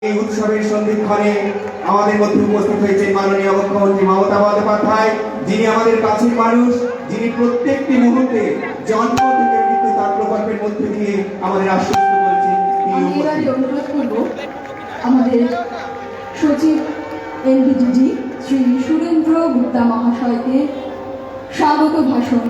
এই উৎসবের সন্ধিক্ষণে আমাদের মধ্যে উপস্থিত হয়েছেন মাননীয় মুখ্যমন্ত্রী মমতা বন্দ্যোপাধ্যায়, যিনি আমাদের কাছের মানুষ, যিনি প্রত্যেকটি মুহূর্তে জন্ম থেকে মৃত্যু তার প্রকল্পের মধ্যে দিয়ে আমাদের আশ্বস্ত করেছেন। আমি এবারে অনুরোধ করব আমাদের সচিব এনবিডিডি শ্রী সুরেন্দ্র গুপ্তা মহাশয়কে স্বাগত ভাষণ।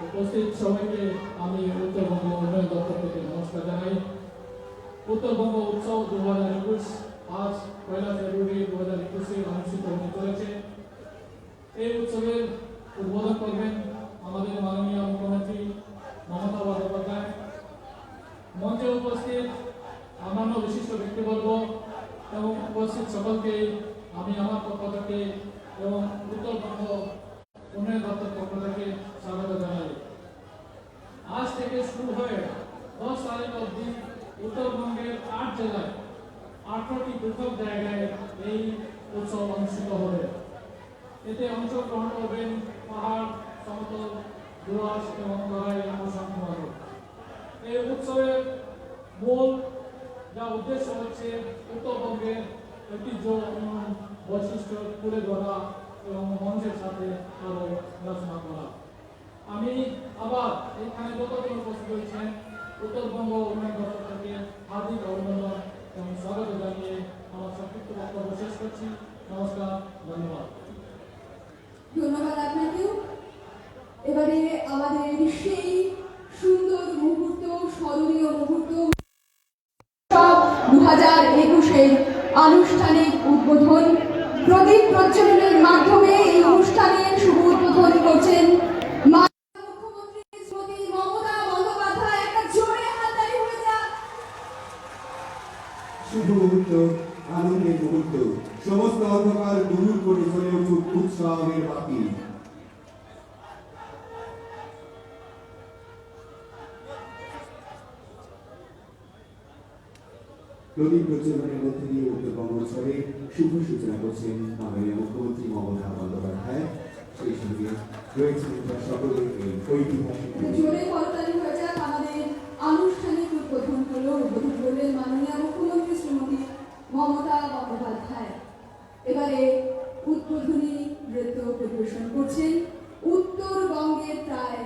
উপস্থিত সবাইকে আমি উত্তরবঙ্গ উন্নয়ন দপ্তর থেকে নমস্কার জানাই। উত্তরবঙ্গ উৎসব 2021 আজ 1 ফেব্রুয়ারি 2021 অনুষ্ঠিত হতে চলেছে। এই উৎসবের উদ্বোধন করবেন আমাদের মাননীয় মুখ্যমন্ত্রী মমতা বন্দ্যোপাধ্যায়। মঞ্চে উপস্থিত অন্যান্য বিশিষ্ট ব্যক্তিবর্গ এবং উপস্থিত সকলকে আমি আমার পক্ষ থেকে এবং উত্তরবঙ্গ উন্নয়ন দপ্তর পক্ষ থেকে স্বাগত জানাই। আজ থেকে শুরু হয়ে 10 তারিখ অবধি উত্তরবঙ্গের 8 জেলায় 18টি পৃথক জায়গায় এই উৎসব অনুষ্ঠিত হবে। এতে অংশগ্রহণ করবেন পাহাড়, সমতল, দোআঁশ এবং তরাই অসংখ্য মানুষ। এই উৎসবের মূল উদ্দেশ্য হচ্ছে উত্তরবঙ্গের ঐতিহ্য এবং বৈশিষ্ট্য তুলে ধরা এবং মানুষের সাথে আরো আলোচনা করা। আমি আবার এখানে যতজন উপস্থিত হয়েছেন উত্তরবঙ্গ উন্নয়ন দপ্তর থেকে হার্দিক অভিনন্দন এবং স্বাগত জানিয়ে আমার সংক্ষিপ্ত বক্তব্য শেষ করছি। নমস্কার, ধন্যবাদ। ধন্যবাদ আপনাকেও। এবারে আমাদের সেই সুন্দর মুহূর্ত, স্মরণীয় মুহূর্ত 2021 আনুষ্ঠানিক উদ্বোধন প্রদীপ প্রজ্বলনের মাধ্যমে এই অনুষ্ঠানের শুভ উদ্বোধন করছেন মুখ্যমন্ত্রী শ্রীমতী মমতা বন্দ্যোপাধ্যায়। একটা জোরে হাততালি হয়ে যাক। শুভ মুহূর্ত, আনন্দের মুহূর্ত, সমস্ত অন্ধকার দূর করে চলে উঠুক উৎসবের বাতি। প্রদীপ প্রজ্বলনের মধ্যে দিয়ে উত্তরবঙ্গ উৎসবে শুভ সূচনা করছেন মাননীয় মুখ্যমন্ত্রী মমতা বন্দ্যোপাধ্যায়। সেই সঙ্গে রয়েছেন সকলের এই ঐতিহাসিক জোরে করতালি হয়ে যাক। আমাদের আনুষ্ঠানিক উদ্বোধন হলো, উদ্বোধন করলেন মাননীয় মুখ্যমন্ত্রী শ্রীমতী মমতা বন্দ্যোপাধ্যায়। এবারে উদ্বোধনী নৃত্য পরিবেশন করছেন উত্তরবঙ্গের প্রায়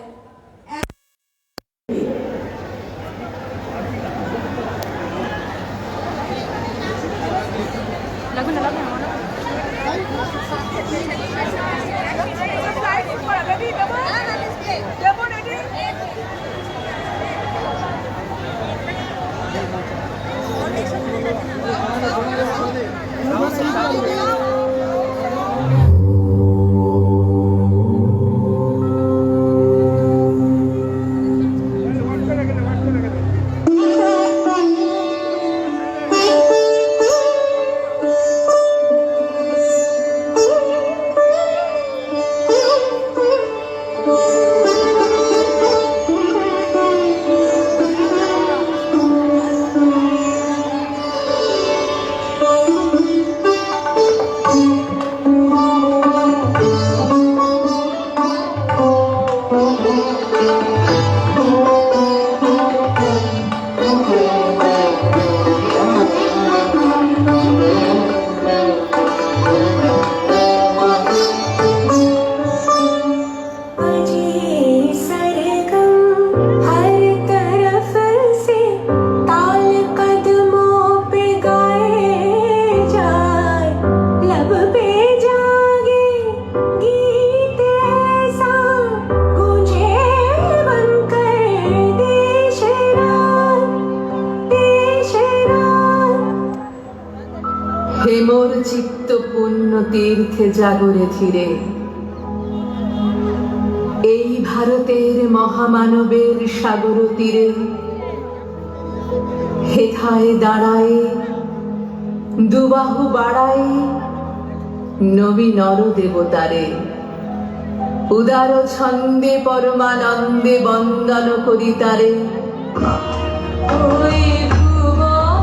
হেমর চিত্ত পুণ্য তীর্থে জাগরে ধীরে এই ভারতের মহামানবের সাগর তীরে হেথায় দাঁড়ায় দুবাহু বাড়ায় নবী নর দেবতারে উদার ছন্দে পরমানন্দে বন্দন করি তারে। ওই ভুবন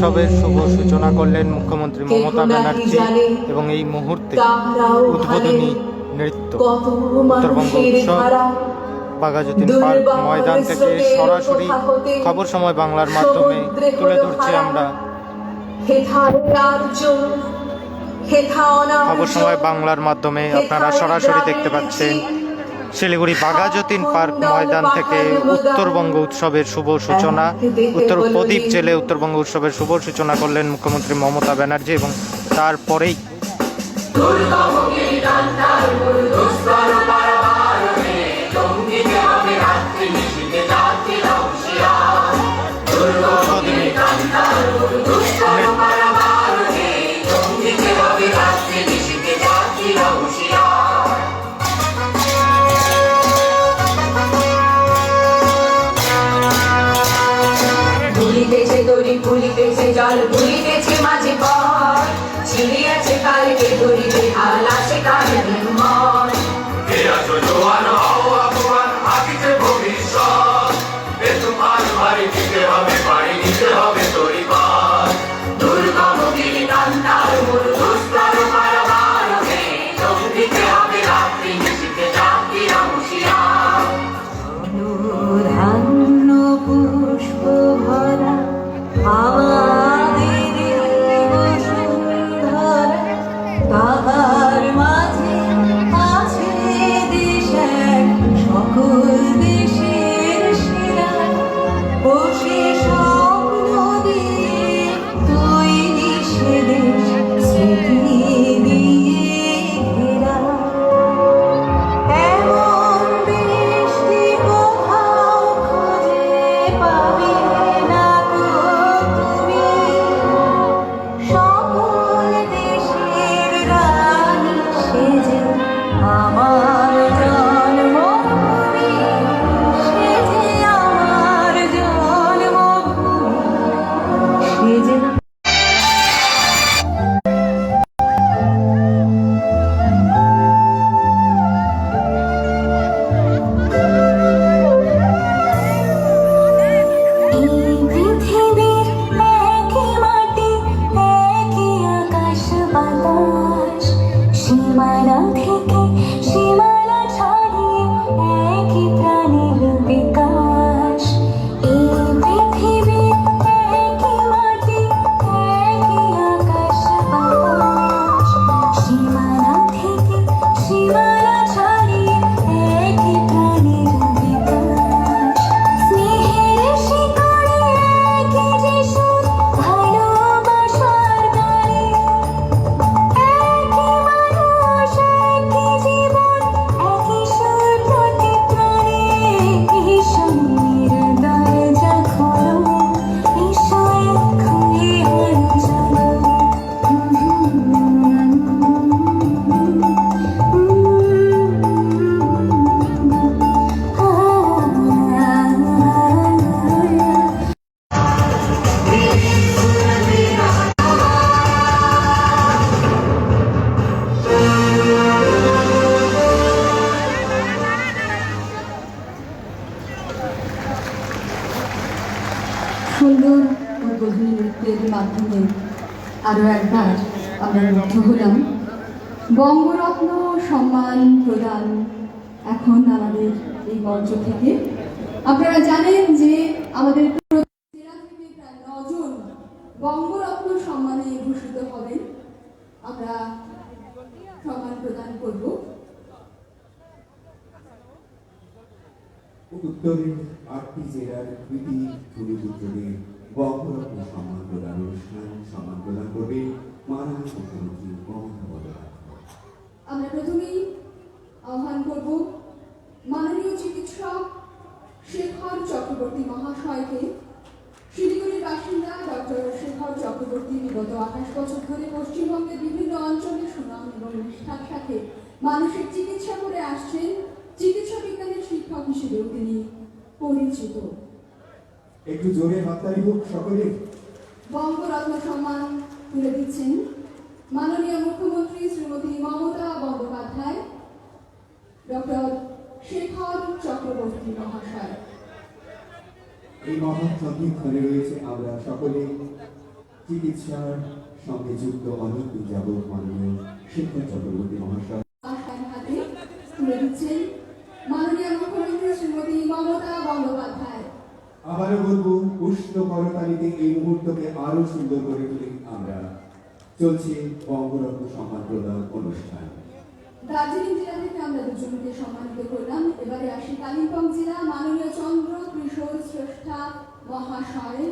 উৎসবের শুভ সূচনা করলেন মুখ্যমন্ত্রী মমতা ব্যানার্জি এবং এই মুহূর্তে উদ্বোধনী নৃত্য উত্তরবঙ্গ উৎসব বাঘাযতীন পার্ক ময়দান থেকে সরাসরি খবর সময় বাংলার মাধ্যমে তুলে ধরছি আমরা। খবর সময় বাংলার মাধ্যমে আপনারা সরাসরি দেখতে পাচ্ছেন শিলিগুড়ি বাঘাযতীন পার্ক ময়দান থেকে উত্তরবঙ্গ উৎসবের শুভ সূচনা। উত্তর প্রদীপ জেলে উত্তরবঙ্গ উৎসবের শুভ সূচনা করলেন মুখ্যমন্ত্রী মমতা ব্যানার্জি এবং তারপরেই ভুলিতেছে দড়ি ভুলিতেছে জল ভুলিতেছে মাঝে পর ছিড়িয়াছে কালকে দড়িতে হাল আসে কালে মন দুর্গমগিরি কান্তার মরু দুষ্কর পারাবার হে দিতে হবে রাত্রি নিশিতে জাতিরা হুঁশিয়ার ধান্য পুষ্প ভরা আমাদের বসুন্ধরা, তাহার মাঝে আছে দেশের সকল দেশের সেরা, বসে স্বপ্ন দিয়ে তৈরি সে দেশ স্মৃতি দিয়ে ঘেরা। এমন বৃষ্টি কোথাও খুঁজে পাবে না গো তুমি, সকল দেশের রানী সেজে আমার জন্মভূমি, সেজে আমার জন্মভূমি, সেজে এই পৃথিবীর একই মাটি একই আকাশ বাতাস, সীমানা থেকে সীমানা ছাড়িয়ে একই প্রাণের বিকাশ। এই পৃথিবীর একই মাটি একই আকাশ বাতাস, সীমানা থেকে সীমানা ছাড়িয়ে একই প্রাণের বিকাশ। স্নেহের শিকড়ে একই যে সুর, ভালোবাসার গানে একই মানুষ একই জীবন, একই সুর প্রতি প্রাণে। এসো হৃদয় জাগো, এসো এক্ষুনি হাল চলো। সুন্দর উদ্বোধনী নৃত্যের মাধ্যমে আরও একবার আমরা মুগ্ধ হলাম। বঙ্গরত্ন সম্মান প্রদান এখন আমাদের এই মঞ্চ থেকে। আপনারা জানেন যে আমাদের জেলা থেকে প্রায় 9 জন বঙ্গরত্ন সম্মানে ভূষিত হবেন। আমরা সম্মান প্রদান করব। উত্তরের 8টি জেলার কৃতি পুরুপুত্রদের বঙ্গরত্ন সম্মান প্রদান অনুষ্ঠান সম্মান প্রদান করবে মাননীয় মুখ্যমন্ত্রী মমতা বন্দ্যোপাধ্যায়। আমরা প্রথমেই আহ্বান করব মাননীয় চিকিৎসক শেখর চক্রবর্তী মহাশয়কে। শিলিগুড়ির বাসিন্দা ডক্টর শেখর চক্রবর্তী বিগত 28 বছর ধরে পশ্চিমবঙ্গের বিভিন্ন অঞ্চলে সুনাম এবং নিষ্ঠার সাথে মানুষের চিকিৎসা করে আসছেন। চিকিৎসা বিজ্ঞানের শিক্ষক হিসেবেও তিনি পরিচিত। একটু জোরে হাততালি হোক সকলে। বঙ্গরত্ন সম্মান তুলে দিচ্ছেন মাননীয় মুখ্যমন্ত্রী শ্রীমতী মমতা বন্দ্যোপাধ্যায়, ডক্টর শেখর চক্রবর্তী মহাশয়। এই মহান সন্ধিক্ষণে রয়েছে আমরা সকলে চিকিৎসার সঙ্গে যুক্ত অনেক যাবৎ মাননীয় শিক্ষক চক্রবর্তী মহাশয় আশার হাতে তুলে দিচ্ছেন মাননীয় মুখ্যমন্ত্রী শ্রীমতী মমতা বন্দ্যোপাধ্যায়। আবারও বলবো উষ্ণ করতালিতে এই মুহূর্তকে আরো সুন্দর করে তুলি আমরা। চলছে বঙ্গরত্ন সম্মান প্রদান অনুষ্ঠান। দার্জিলিং জেলা থেকে আমরা দুজনকে সম্মানিত করলাম। এবারে আসি কালিম্পং জেলা মাননীয় চন্দ্র কিশোর শ্রেষ্ঠা মহাশয়,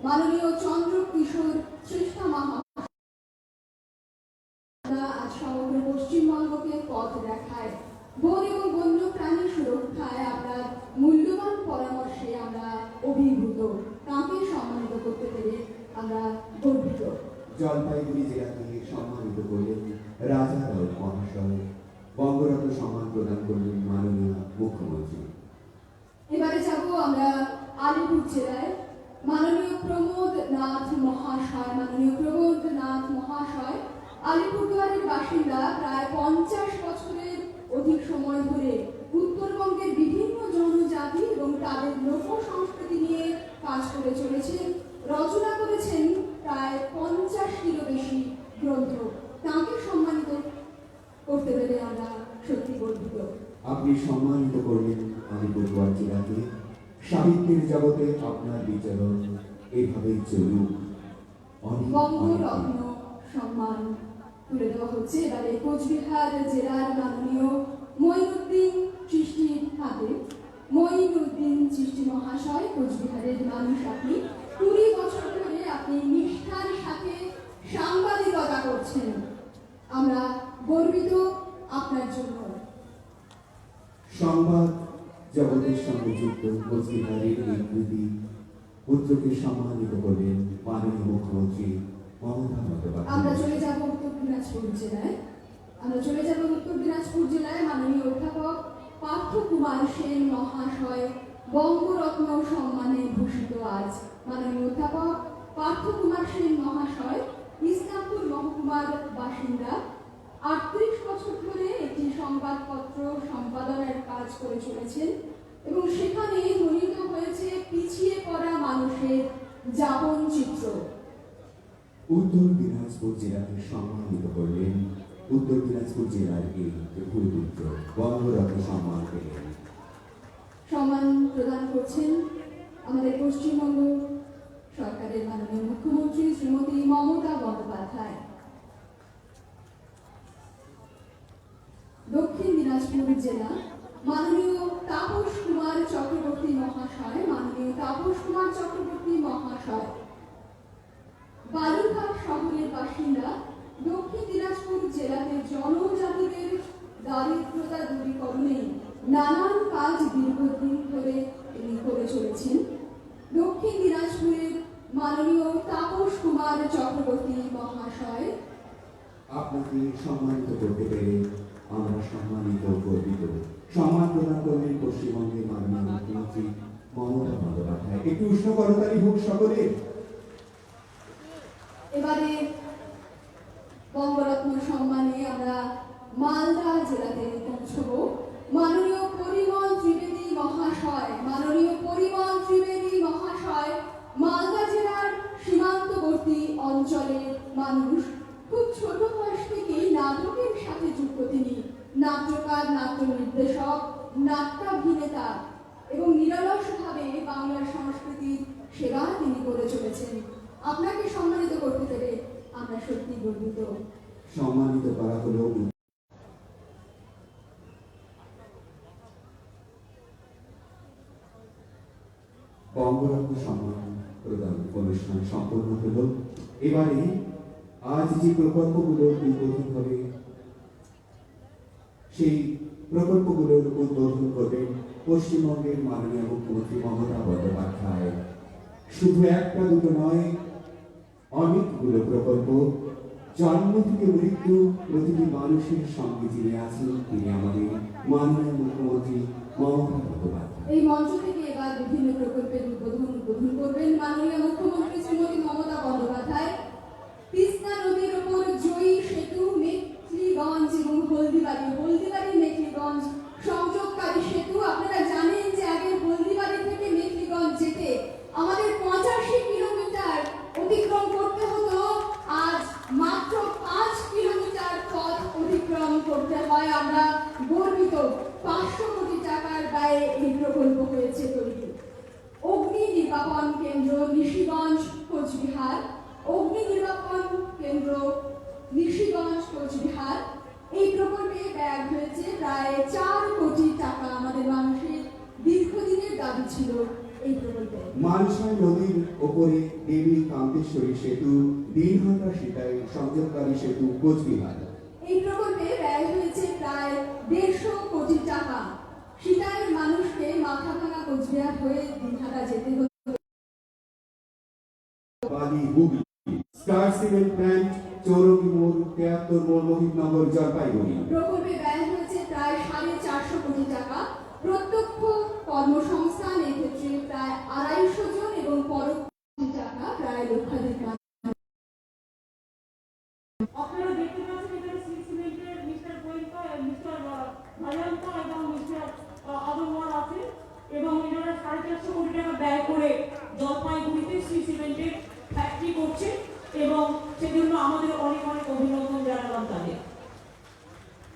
মাননীয় চন্দ্র কিশোর শ্রেষ্ঠা মহাশয় আজ সমগ্র পশ্চিমবঙ্গকে পথ দেখায়। বন এবং বন্য প্রাণী সুরক্ষায় আপনার মূল্যবান পরামর্শে আমরা অভিভূত। তাঁকে সম্মানিত করতে পেরে আমরা গর্বিত। জলপাইগুড়ি জেলা থেকে সম্মানিত করলেন রাজা রাউত মহাশয়। বঙ্গরত্ন সম্মান প্রদান করলেন মাননীয় মুখ্যমন্ত্রী। এবারে যাব আমরা আলিপুর জেলায় মাননীয় প্রমোদ নাথ মহাশয়। মাননীয় প্রমোদ নাথ মহাশয় আলিপুরদুয়ারের বাসিন্দা। প্রায় 50 বছরের অধিক সময় ধরে উত্তরবঙ্গের বিভিন্ন জনজাতি এবং তাদের লোক সংস্কৃতি নিয়ে কাজ করে চলেছেন। রচনা করেছেন প্রায় 50টিরও বেশি গ্রন্থ। তাঁকে সম্মানিত করতে পেরে আমরা সত্যি গর্বিত। আপনি সম্মানিত করলেন আলিপুরদুয়ার জেলাকে। সাহিত্যের জগতে আপনার বিচরণ এভাবেই চলুক। বঙ্গরত্ন সম্মান তুলে দেওয়া হচ্ছে এবারে কোচবিহার জেলার মাননীয় মঈনুদ্দিন চিশতির হাতে। মঈনুদ্দিন চিশতি মহাশয়, কোচবিহারের মানুষ আপনি। 20 বছর ধরে আপনি নিষ্ঠার সাথে সাংবাদিকতা করছেন। আমরা গর্বিত আপনার জন্য। সংবাদ জগতের সঙ্গে যুক্ত কোচবিহারের এই কৃতি পুত্রকে সম্মানিত করলেন মাননীয় মুখ্যমন্ত্রী মমতা আমরা বন্দ্যোপাধ্যায়। চলে যাব উত্তর দিনাজপুর জেলায়। মাননীয় অধ্যাপক পার্থ কুমার সেন মহাশয় বঙ্গরত্ন সম্মানে ভূষিত আজ। মাননীয় অধ্যাপক পার্থ কুমার সেন মহাশয় ইসলামপুর মহকুমার বাসিন্দা। 38 বছর ধরে একটি সংবাদপত্র সম্পাদনার কাজ করে চলেছেন এবং সেখানে ধ্বনিত হয়েছে পিছিয়ে পড়া মানুষের যাপন চিত্র। উত্তর দিনাজপুর জেলাকে সম্মানিত করলেন উত্তর দিনাজপুর জেলার এই ভূপুত্র। বঙ্গরত্ন সম্মান পেলেন। সম্মান প্রদান করছেন আমাদের পশ্চিমবঙ্গ সরকারের মাননীয় মুখ্যমন্ত্রী শ্রীমতী মমতা বন্দ্যোপাধ্যায়। দক্ষিণ দিনাজপুর জেলা মাননীয় তাপস কুমার চক্রবর্তী মহাশয়। মাননীয় তাপস কুমার চক্রবর্তী মহাশয় বালুরঘাট শহরের বাসিন্দা। দক্ষিণ দিনাজপুর জেলাতে জনজাতিদের দারিদ্রতা দূরীকরণে নানান কাজ দীর্ঘদিন ধরে তিনি করে চলেছেন। দক্ষিণ দিনাজপুরের মাননীয় তাপস কুমার চক্রবর্তী মহাশয়, আপনাকে সম্মানিত করতে পেরে আমরা সম্মানিত গর্বিত। সম্মান প্রদান করলেন পশ্চিমবঙ্গের মাননীয় মুখ্যমন্ত্রী মমতা বন্দ্যোপাধ্যায়। একটু উষ্ণ করতালি হোক সকলে। এবারে বঙ্গরত্ন সম্মানে আমরা মালদা জেলাতে পৌঁছবো। মাননীয় পরিমল ত্রিবেদী মহাশয়। মাননীয় পরিমল ত্রিবেদী মহাশয় মালদা জেলার সীমান্তবর্তী অঞ্চলের মানুষ। খুব ছোট বয়স থেকেই নাটকের সাথে যুক্ত তিনি। নাট্যকার, নাট্য নির্দেশক, নাট্যাভিনেতা এবং নিরলসভাবে বাংলার সংস্কৃতির সেবা তিনি করে চলেছেন। আপনাকে সম্মানিত করতে পেরে আমরা সত্যি গর্বিত। সম্মানিত করা হলো বঙ্গরত্ন সম্মান প্রদান অনুষ্ঠান সম্পন্ন হল। এবারে আজ যে প্রকল্পগুলোর উদ্বোধন হবে সেই প্রকল্পগুলোর উদ্বোধন করবেন পশ্চিমবঙ্গের মাননীয় মুখ্যমন্ত্রী মমতা বন্দ্যোপাধ্যায়। শুধু একটা দুটো নয়, অনেকগুলো প্রকল্প। জন্ম থেকে মৃত্যু প্রতিটি মানুষের সঙ্গে যিনি আছেন তিনি আমাদের মাননীয় মুখ্যমন্ত্রী মমতা বন্দ্যোপাধ্যায়। এই মঞ্চ থেকে এবার বিভিন্ন প্রকল্পের উদ্বোধন করবেন মাননীয় মুখ্যমন্ত্রী শ্রীমতী মমতা বন্দ্যোপাধ্যায়। তিস্তা নদীর ওপর জয়ী সেতু, মেখলিগঞ্জ এবং হলদিবাড়ি মেখলিগঞ্জ সংযোগকারী সেতু। আপনারা জানেন যে আগে হলদিবাড়ি থেকে মেখলিগঞ্জ যেতে আমাদের 85 কিলোমিটার অতিক্রম করতে হতো নিশিগঞ্জ কোচবিহার। এই প্রকল্পে ব্যয় হয়েছে প্রায় 4 কোটি টাকা। আমাদের মানুষের দীর্ঘদিনের দাবি ছিল এই প্রকল্পে। মানসাই নদীর ওপরে দেবী কান্তেশ্বরী সেতু, দিনহাটা সিতাই সংযোগকারী সেতু কোচবিহার। এই প্রকল্পে ব্যয় হয়েছে প্রায় 150 কোটি টাকা। সিতাইয়ের মানুষকে মাথাভাঙা কোচবিহার হয়ে দিনহাটা যেতে হতো। বালি Hooghly, star cement plant, Chowringhee মোড়, 73 মোড়, মোহিতনগর, জলপাইগুড়ি। প্রকল্পে ব্যয় হয়েছে প্রায় 450 কোটি টাকা। প্রত্যক্ষ কর্মসংস্থান এক্ষেত্রে প্রায় 250 জন এবং পরোক্ষ টাকা প্রায় লক্ষাধিক মানুষ। আপনারা দেখতে পাচ্ছেন এখানে শ্রী সিমেন্টের মিস্টার গোয়েঙ্কা, মিস্টার ভাজান্তা এবং মিস্টার আদমওয়াল আছে এবং এনারা 450 কোটি টাকা ব্যয় করে জলপাইগুড়িতে শ্রী সিমেন্টের ফ্যাক্টরি করছে এবং সেজন্য আমাদের অনেক অনেক অভিনন্দন জানালাম তাদের।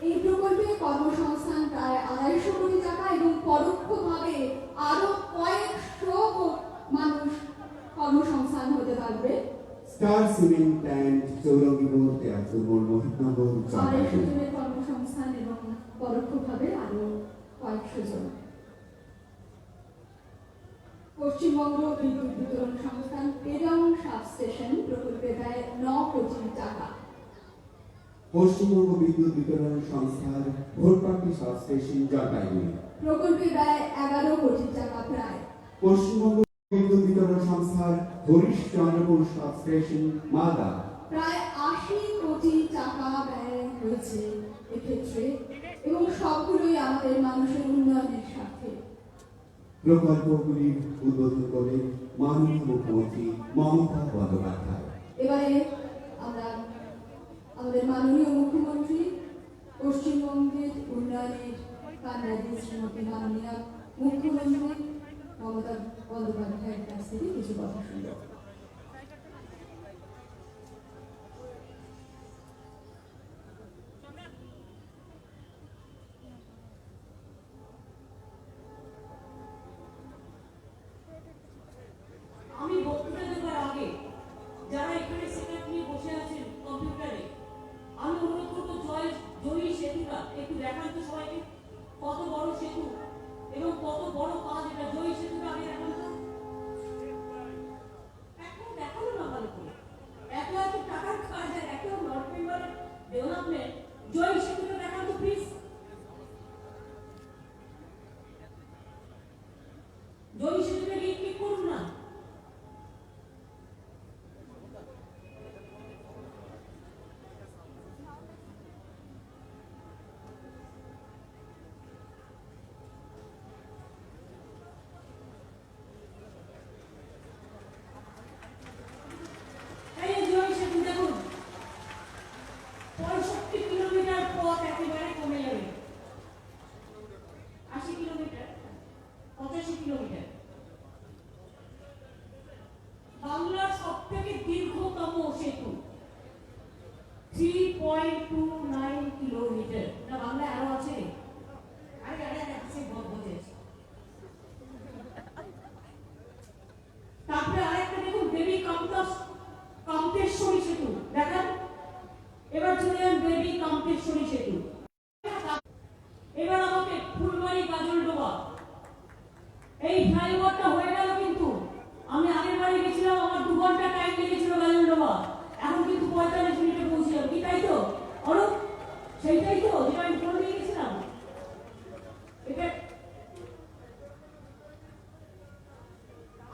এই প্রকল্পে কর্মসংস্থান প্রায় 250 কোটি টাকা এবং পরোক্ষভাবে আরো কয়েকশো মানুষ কর্মসংস্থান হতে পারবে। স্টার সিমেন্ট প্ল্যান্ট, চৌরঙ্গি মোড়, 73 মোড়, মোহিতনগর, 250 জলপাইগুড়ি। জনের কর্মসংস্থান এবং পরোক্ষভাবে আরো কয়েকশো জন। পশ্চিমবঙ্গ বিদ্যুৎ বিতরণ সংস্থান পেরাং সাবস্টেশন প্রকল্পে ব্যয় 9 কোটি টাকা। পশ্চিমবঙ্গ বিদ্যুৎ বিতরণ সংস্থার ভোটপাটি সাবস্টেশন, জলপাইগুড়ি। প্রকল্পে ব্যয় 11 কোটি টাকা প্রায়। পশ্চিমবঙ্গ বিদ্যুৎ বিতরণ সংস্থার হরিশচন্দ্রপুর সাবস্টেশন, মালদা। প্রায় 80 কোটি টাকা ব্যয় হয়েছে এক্ষেত্রে এবং সবগুলোই আমাদের মানুষের উন্নয়নের স্বার্থে। প্রকল্পগুলির উদ্বোধন করেন মাননীয় মুখ্যমন্ত্রী মমতা বন্দ্যোপাধ্যায়। এবারে আমরা আমাদের মাননীয় মুখ্যমন্ত্রী পশ্চিমবঙ্গের উন্নয়নের কান্নাদি শ্রীমতী মাননীয় মুখ্যমন্ত্রী মমতা বন্দ্যোপাধ্যায়ের কাছ থেকে কিছু কথা শুনব। আমি বক্তৃতা দেওয়ার আগে যারা এখানে সেটআপ নিয়ে বসে আছেন কম্পিউটারে, আমি অনুরোধ করবো জয়ী সেতুটা একটু দেখান তো সবাইকে। কত বড় সেতু এবং কত বড় কাজ এটা। জয়ী সেতুটা আগে দেখান তো। এখন দেখানো না ভালো করে। এত এত টাকার কাজ আর এত নর্থ বেঙ্গলের ডেভেলপমেন্ট। জয়ী সেতুটা দেখান তো প্লিজ। জয়ী সেতুটা ক্লিক করুন না। এই জয়ী সেতু দেখুন, 65 কিলোমিটার পথ একেবারে কমে যাবে। 80 কিলোমিটার, 85 কিলোমিটার। বাংলার সব থেকে দীর্ঘতম সেতু 3.29 কিলোমিটার। না বাংলা আরো আছে? আরে আরে আরে আছে, বলতে আছে। তারপরে আরেকটা দেখুন, দেবী কান্তেশ্বরী সেতু দেখান। এবার চলে যান দেবী কান্তেশ্বরী সেতু। এবার আমাকে ফুলবাড়ি গাজলডোবা, এই ফ্লাইওভারটা হয়ে গেল কিন্তু আমি আগের বারে গেছিলাম, আমার 2 ঘন্টা টাইম লেগেছিল গাজলডোবা। এখন কিন্তু 45 মিনিটে পৌঁছে যাবো। কি তাই তো অরূপ? সেইটাই তো যেটা আমি ফোন দিয়ে গেছিলাম। এটা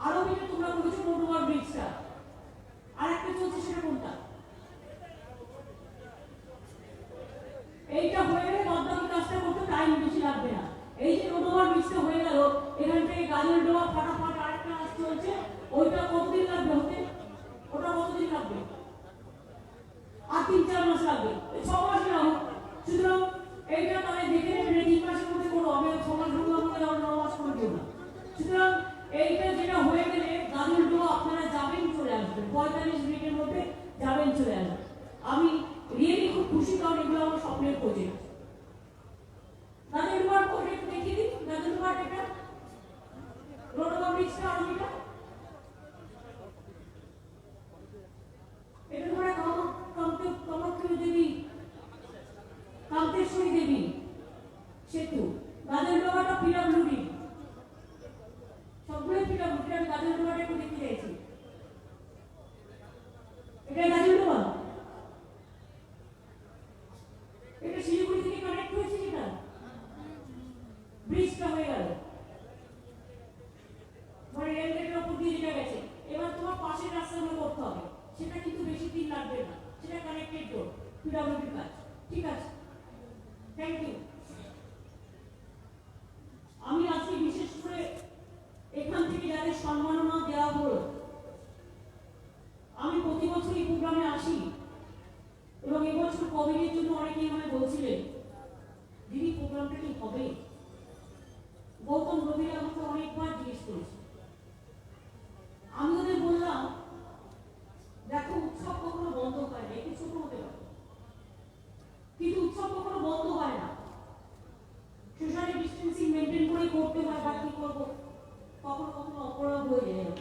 আরো যেটা তোমরা বলেছো মোটোবার ব্রিজটা, আর একটা চলছে সেটা কোনটা? এইটা হয়ে গেলে বাদবাকি কাজটা করতে টাইম বেশি লাগবে না। এই যে মোটোবার ব্রিজটা হয়ে গেল, এখান থেকে গাজলডোবা ফাটাফাট আরেকটা কাজ চলছে, ওইটা কতদিন লাগবে হতে? ওটা কতদিন লাগবে? আর 3-4 মাস লাগবে। 6 মাস না হোক। সুতরাং এইটা তাহলে দেখে নেবেন 3 মাসের মধ্যে করো। আমি 6 মাস হলো আমাকে 9 মাস করে দিও না। সুতরাং এইটা যেটা হয়ে গেলে গাজলডোবা আপনারা যাবেন চলে আসবেন, 45 মিনিটের মধ্যে যাবেন চলে আসবেন। আমি রিয়েলি খুব খুশি, কারণ এগুলো আমার স্বপ্নের প্রজেক্ট। গাজলডোবার প্রজেক্ট দেখিয়ে দিন। গাজলডোবার এটা রোডওভার ব্রিজটা আরমিটা এটা তোমরা কামাখ্যা পিডব্লিউডি কাজ। ঠিক আছে, থ্যাংক ইউ। আমি আজকে বিশেষ করে এখান থেকে যাদের সম্মাননা দেওয়া হলো, আমি প্রতি বছর এই প্রোগ্রামে আসি এবং এবছর কোভিডের জন্য অনেকেই আমায় বলছিলেন দিদি প্রোগ্রামটা কি হবে। গৌতম রবিরা আমাকে অনেকবার জিজ্ঞেস করেছে। আমি ওদের বললাম, দেখো উৎসব কখনো বন্ধ হয় না, একটু ছোট হতে পারে কিন্তু উৎসব কখনো বন্ধ হয় না। সোশ্যাল ডিস্টেন্সিং মেনটেন করে করতে হয়, বা কি করবো, কখনো কখনো অপরাধ হয়ে যায়।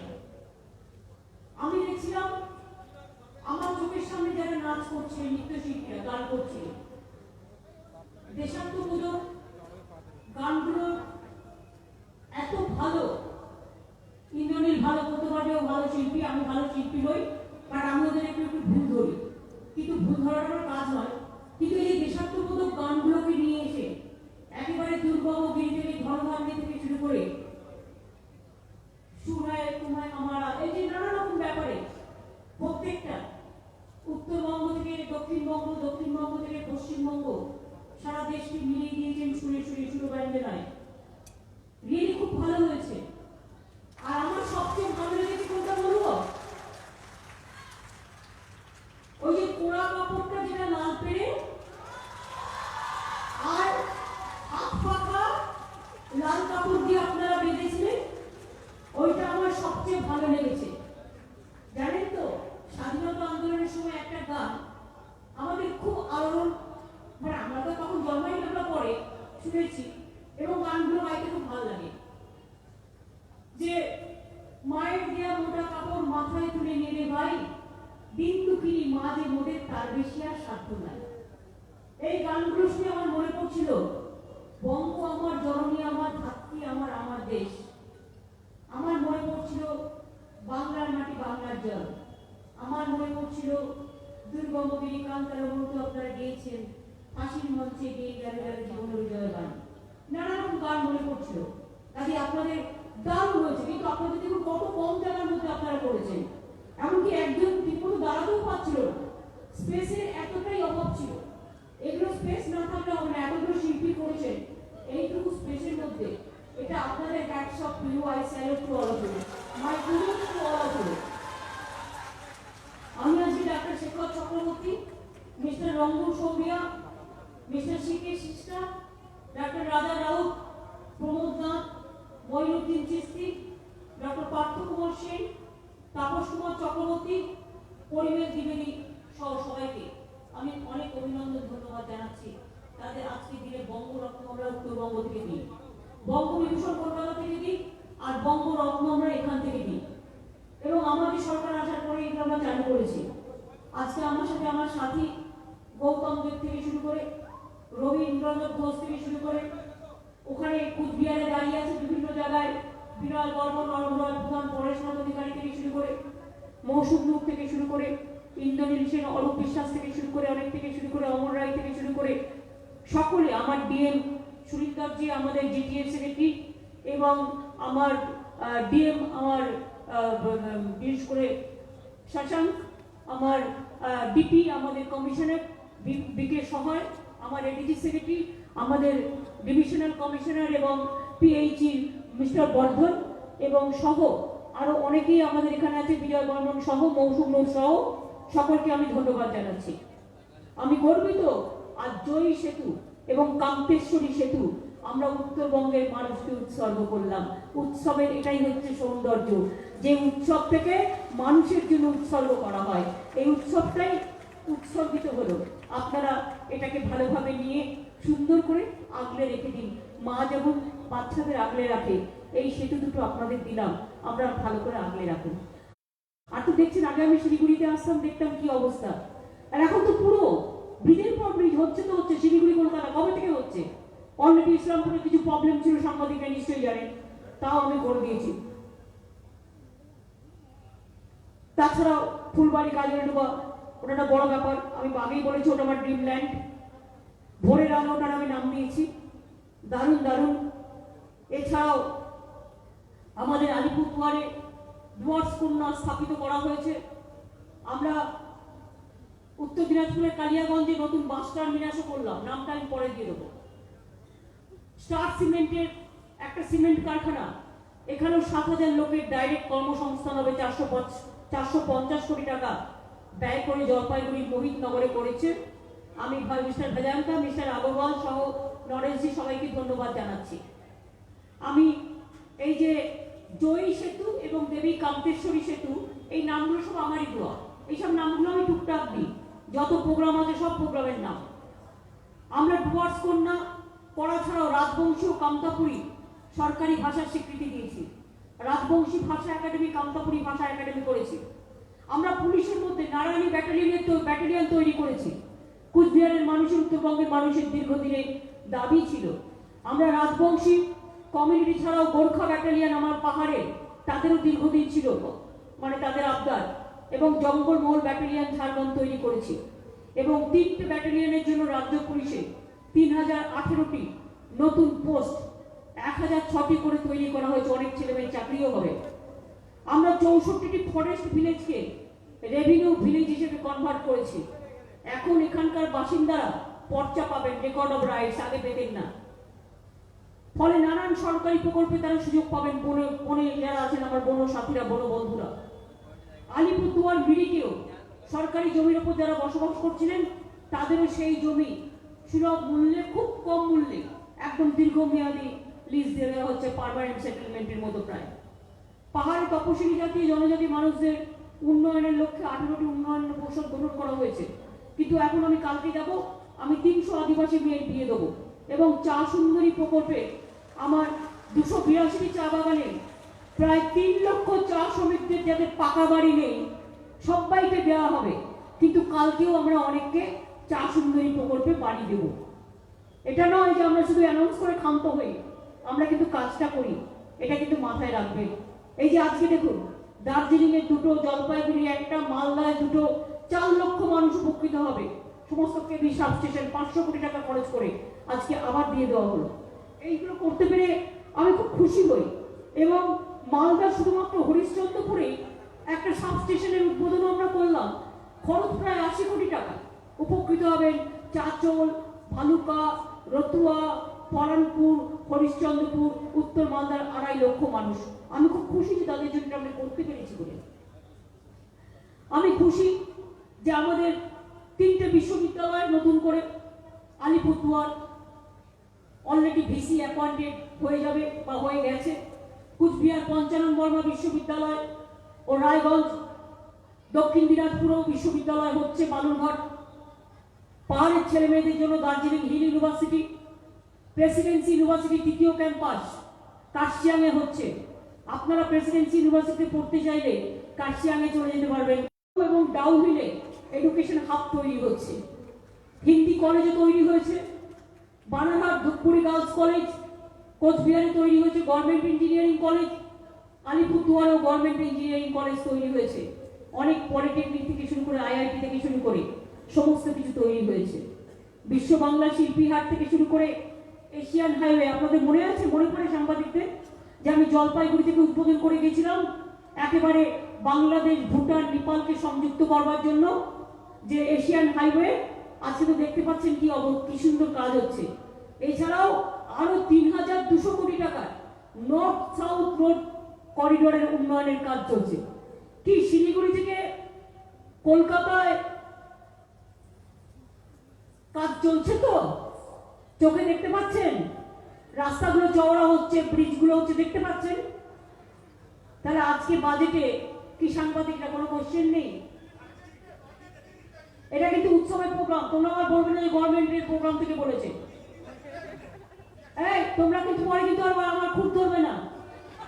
আমি দেখছিলাম আমার চোখের সামনে যারা নাচ করছে, নৃত্যশিল্পীরা গান করছে, দেশাত্মবোধক গানগুলো এত ভালো। ইন্দ্রনীল ভালো করতে পারবে, ও ভালো শিল্পী, আমি ভালো শিল্পী নই, বাট আমি ওদের একটু একটু ভুল ধরি, কিন্তু ভুল ধরাটা আমার কাজ নয়। কিন্তু এই দেশাত্মবোধক গানগুলোকে নিয়ে এসে একেবারে দুর্গম গিরি থেকে, ধর্মভাগ্নি থেকে শুরু করে সুরায় তোমায় আমারা, এই যে নানা রকম ব্যাপারে প্রত্যেকটা উত্তরবঙ্গ থেকে দক্ষিণবঙ্গ, দক্ষিণবঙ্গ থেকে পশ্চিমবঙ্গ, সারা দেশকে মিলিয়ে দিয়েছেন শুনে শুনে শুরু ব্যান্ডেলায়। রিয়েলি খুব ভালো হয়েছে। আর আমার সবচেয়ে ভালো লেগেছে কোনটা বলবো, ওই যে কোড়া কাপড়টা যেটা লাল পেড়ে আর হাত পাকা লাল কাপড় দিয়ে আপনারা বেঁধেছিলেন, ওইটা আমার সবচেয়ে ভালো লেগেছে। জানেন তো, স্বাধীনতা আন্দোলনের সময় একটা গান আমাদের খুব আলোড়ন, মানে আমরা তো তখন জন্মাই আমরা পরে শুনেছি এবং গানগুলো গাইতে খুব ভালো লাগে, যে মায়ের দেয়া মোটা কাপড় মাথায় তুলে নেবে ভাই, দিন দুঃখিনী মা যে মোদের তার বেশি আর সাধ্য নাই। এই গানগুলো শুনে আমার মনে পড়ছিল বঙ্গ আমার জননী, আমার ধাত্রী, আমার আমার দেশ। আমার মনে পড়ছিল বাংলার মাটি, বাংলার জল। আমার মনে পড়ছিল দুর্গমগিরি কান্তার মতো আপনারা গিয়েছেন, ফাঁসির মঞ্চে গিয়ে গেলে গেলে জীবনের জয় গান, নানা রকম গান মনে পড়ছিল। কাজে আপনাদের দারুণ হয়েছে, কিন্তু আপনাদের দেখুন কত কম জায়গার মধ্যে আপনারা করেছেন। এমনকি একজন ঠিকমতো দাঁড়াতেও পারছিল না, স্পেসের এতটাই অভাব ছিল। এগুলো স্পেস না থাকলে হবে না, এতগুলো শিল্পী করেছেন এইটুকু স্পেসের মধ্যে। এটা আপনাদের hats off to you, I salute to all of you, my kudos to all of you. আমি আজকে doctor Shekhar Chakraborty, mister Rangu Soumya, mister CK Sista, doctor Raja Raut, Pramod Nath, Moinuddin Chishti, doctor Partha Kumar Sen, Tapas Kumar Chakraborty, Paribesh দ্বিবেদী সহ সবাইকে আমি অনেক অভিনন্দন, ধন্যবাদ জানাচ্ছি। তাদের আজকে দিনে বঙ্গরত্ন আমরা উত্তরবঙ্গ থেকে দিই, বঙ্গবিভূষণ কলকাতা থেকে দিই, আর বঙ্গরত্ন আমরা এখান থেকে দিই। এবং আমাদের সরকার আসার পরে এগুলো আমরা চালু করেছি। আজকে আমার সাথে আমার সাথী গৌতম দেব থেকে শুরু করে, রবীন্দ্রনাথ ঘোষ থেকে শুরু করে, ওখানে কুচবিহারে দাঁড়িয়ে আছে বিভিন্ন জায়গায় বিরল বর্মন, নরমরয় প্রধান, পরেশনাথ অধিকারী থেকে শুরু করে, মৌসুম লুক থেকে শুরু করে, ইন্দ্রনীল সেন, অরূপ বিশ্বাস থেকে শুরু করে, অনেক থেকে শুরু করে, অমর রায় থেকে শুরু করে সকলে, আমার ডিএম সুরিতদাবজি, আমাদের জিটিএফ সেক্রেটারি, এবং আমার ডিএম, আমার বিশেষ করে শশাঙ্ক, আমার ডিপি, আমাদের কমিশনার বিকে সহায়, আমার এডিজি সেক্রেটারি, আমাদের ডিভিশনাল কমিশনার এবং পিএইচই মিস্টার বর্ধন, এবং সহ আরো অনেকেই আমাদের এখানে আছে, বিজয় বর্মন সহ, মৌসুম নূর সহ, সকলকে আমি ধন্যবাদ জানাচ্ছি। আমি গর্বিত আজ জয়ী সেতু এবং কান্তেশ্বরী সেতু আমরা উত্তরবঙ্গের মানুষকে উৎসর্গ করলাম। উৎসবের এটাই হচ্ছে সৌন্দর্য, যে উৎসব থেকে মানুষের জন্য উৎসর্গ করা হয়। এই উৎসবটাই উৎসর্গিত হলো। আপনারা এটাকে ভালোভাবে নিয়ে সুন্দর করে আগলে রেখে দিন। মা যেমন বাচ্চাদের আগলে রাখে, এই সেতু দুটো আপনাদের দিলাম, আমরা ভালো করে আগলে রাখুন। আর তো দেখছেন, আগে আমি শিলিগুড়িতে আসতাম, দেখতাম কি অবস্থা, আর এখন তো পুরো ব্রিজের পর ব্রিজ হচ্ছে, তো হচ্ছে। শিলিগুড়ি কলকাতা কবে থেকে হচ্ছে? অলরেডি ইসলামপুরে কিছু প্রবলেম ছিল, সাংবাদিকরা নিশ্চয়ই জানেন, তাও আমি করে দিয়েছি। তাছাড়াও ফুলবাড়ি কাজলডোবা, ওটা একটা বড় ব্যাপার, আমি আগেই বলেছি ওটা আমার ড্রিমল্যান্ড। ভোরের আলো ওটার আমি নাম দিয়েছি, দারুণ দারুণ। এছাড়াও আমাদের আলিপুরদুয়ারে ডুয়ার্স কন্যা স্থাপিত করা হয়েছে। আমরা উত্তর দিনাজপুরের কালিয়াগঞ্জে নতুন বাস টার্মিনাসও করলাম, নামটা আমি পরে দিয়ে দেবো। স্টার সিমেন্টের একটা সিমেন্ট কারখানা, এখানেও 7,000 লোকের ডাইরেক্ট কর্মসংস্থান হবে। 450 কোটি টাকা ব্যয় করে জলপাইগুড়ির মোহিতনগরে করেছে। আমি মিস্টার ভেজান্তা, মিস্টার আগরওয়াল সহ নরেশজি সবাইকে ধন্যবাদ জানাচ্ছি। আমি এই যে জয়ী সেতু এবং দেবী কান্তেশ্বরী সেতু, এই নামগুলো সব আমারই দেওয়া। এইসব নামগুলো আমি টুকটাক দিই, যত প্রোগ্রাম আছে সব প্রোগ্রামের নাম। আমরা ডুয়ার্স কন্যা পড়া ছাড়াও রাজবংশী ও কামতাপুরী সরকারি ভাষার স্বীকৃতি দিয়েছি। রাজবংশী ভাষা একাডেমি, কামতাপুরী ভাষা একাডেমি করেছি। আমরা পুলিশের মধ্যে নারায়ণী ব্যাটালিয়ন তৈরি করেছি। কুচবিহারের মানুষের, উত্তরবঙ্গের মানুষের দীর্ঘদিনের দাবি ছিল। আমরা রাজবংশী কমিউনিটি ছাড়াও গোর্খা ব্যাটালিয়ন আমার পাহাড়ে, তাদেরও দীর্ঘদিন ছিল, মানে তাদের আবদার, এবং জঙ্গলমহল ব্যাটালিয়ন ঝাড়খণ্ড তৈরি করেছি। এবং 3টে ব্যাটালিয়নের জন্য রাজ্য পুলিশে 3018টি নতুন পোস্ট 1006টি করে তৈরি করা হয়েছে। অনেক ছেলেমেয়ের চাকরিও হবে। আমরা 64টি ফরেস্ট ভিলেজকে রেভিনিউ ভিলেজ হিসেবে কনভার্ট করেছি। এখন এখানকার বাসিন্দারা পর্চা পাবেন, রেকর্ড অফ রাইটস, আগে পেতেন না। ফলে নানান সরকারি প্রকল্পে তারা সুযোগ পাবেন। বনে যারা আছেন আমার বন সাথীরা, বন বন্ধুরা, আলিপুরদুয়ার মিরিকেও সরকারি জমির উপর যারা বসবাস করছিলেন তাদেরও সেই জমি সুলভ মূল্যে, খুব কম মূল্যে, একদম দীর্ঘমেয়াদী লিজ দেওয়া হচ্ছে, পার্মানেন্ট সেটেলমেন্টের মতো প্রায়। পাহাড়ে তপশিলি জাতি জনজাতি মানুষদের উন্নয়নের লক্ষ্যে 18টি উন্নয়ন পরিষদ গঠন করা হয়েছে। কিন্তু এখন আমি কালকে যাব, আমি 300 আদিবাসী মেয়ের বিয়ে দেবো। এবং চা সুন্দরী প্রকল্পে আমার 282টি চা বাগানে প্রায় 3 লক্ষ চা শ্রমিকদের যাদের পাকা বাড়ি নেই সবাইকে দেওয়া হবে। কিন্তু কালকেও আমরা অনেককে চা সুন্দরী প্রকল্পে বাড়ি দেব। এটা নয় যে আমরা শুধু অ্যানাউন্স করে ক্ষান্ত হই, আমরা কিন্তু কাজটা করি, এটা কিন্তু মাথায় রাখবেন। এই যে আজকে দেখুন, দার্জিলিংয়ে 2টো, জলপাইগুড়ি 1টা, মালদায় 2টো, 4 লক্ষ মানুষ উপকৃত হবে। সমস্ত কেবি সাবস্টেশন 500 কোটি টাকা খরচ করে আজকে আবার দিয়ে দেওয়া হলো। এইগুলো করতে পেরে আমি খুব খুশি হই। এবং মালদা শুধুমাত্র হরিশ্চন্দ্রপুরে একটা সাবস্টেশনের উদ্বোধন আমরা করলাম, খরচ প্রায় 80 কোটি টাকা। উপকৃত হবেন চাচল, ভালুকা, রতুয়া, পরানপুর, হরিশ্চন্দ্রপুর, উত্তর মালদার 2.5 লক্ষ মানুষ। আমি খুব খুশি যে তাদের জন্য আমরা করতে পেরেছি বলে। আমি খুশি যে আমাদের 3টে বিশ্ববিদ্যালয় নতুন করে আলিপুরদুয়ার অলরেডি ভিসি অ্যাপয়েন্টেড হয়ে যাবে বা হয়ে গেছে। কুচবিহার পঞ্চানন বর্মা বিশ্ববিদ্যালয় ও রায়গঞ্জ, দক্ষিণ দিনাজপুরও বিশ্ববিদ্যালয় হচ্ছে, বালুরঘাট। পাহাড়ের ছেলে মেয়েদের জন্য Darjeeling Hill University, Presidency University 3য় ক্যাম্পাস কার্শিয়াংয়ে হচ্ছে। আপনারা প্রেসিডেন্সি ইউনিভার্সিটি পড়তে চাইলে কার্শিয়াংয়ে চলে যেতে পারবেন। এবং ডাউহিলে এডুকেশন হাব তৈরি হচ্ছে, হিন্দি কলেজে তৈরি হয়েছে, বানারহাট ধূপগুড়ি গার্লস কলেজ, কোচবিহারে তৈরি হয়েছে গভর্নমেন্ট ইঞ্জিনিয়ারিং কলেজ, আলিপুরদুয়ারেও গভর্নমেন্ট ইঞ্জিনিয়ারিং কলেজ তৈরি হয়েছে। অনেক পলিটেকনিক থেকে শুরু করে আইআইটি থেকে শুরু করে সমস্ত কিছু তৈরি হয়েছে। বিশ্ব বাংলা শিল্পী হাট থেকে শুরু করে এশিয়ান হাইওয়ে, আপনাদের মনে আছে, মনে পড়ে সাংবাদিকদের যে আমি জলপাইগুড়ি থেকে উদ্বোধন করে গেছিলাম, একেবারে বাংলাদেশ, ভুটান, নেপালকে সংযুক্ত করবার জন্য যে এশিয়ান হাইওয়ে। আজকে তো দেখতে পাচ্ছেন কি সুন্দর কাজ হচ্ছে। এছাড়াও আরো 3200 কোটি টাকার নর্থ সাউথ রোড করিডোরের উন্নয়নের কাজ চলছে। কি শিলিগুড়ি থেকে কলকাতায় কাজ চলছে, তো চোখে দেখতে পাচ্ছেন, রাস্তাগুলো চওড়া হচ্ছে, ব্রিজগুলো হচ্ছে, দেখতে পাচ্ছেন। তাহলে আজকে বাজেটে কি সাংবাদিকরা কোনো কোশ্চেন নেই? এটা কিন্তু উৎসবের প্রোগ্রাম, তোমরা আমার বলবে না যে গভর্নমেন্টের প্রোগ্রাম থেকে বলেছে। এই তোমরা কিন্তু পরে কিন্তু আমার খুব ধরবে না,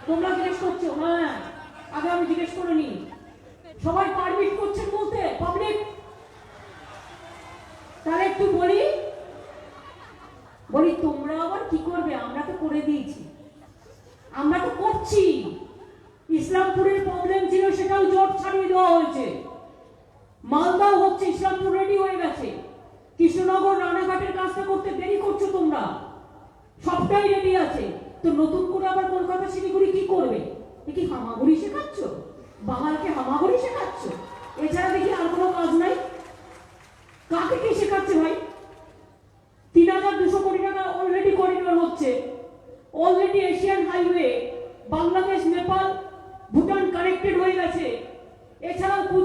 তোমরা জিজ্ঞেস করছো। হ্যাঁ, আগে আমি জিজ্ঞেস করে নি, সবাই পারমিট করছেন বলতে পাবলিক। তাহলে একটু বলি তোমরা আবার কি করবে? আমরা তো করে দিয়েছি, আমরা তো করছি। ইসলামপুরের প্রবলেম ছিল, সেটাও জোট ছাড়িয়ে দেওয়া হয়েছে। মালদাও হচ্ছে, ইসলামপুর রেডি হয়ে গেছে। কৃষ্ণনগর, রানাঘাটের কাজটা করতে দেরি করছো তোমরা, সবটাই রেডি আছে। তো নতুন করে আবার কলকাতা শিলিগুড়ি কি করবে? কি হামাগুড়ি শেখাচ্ছ? বাঙালকে হামাগুড়ি শেখাচ্ছ? এছাড়া দেখি আর কোনো কাজ নাই।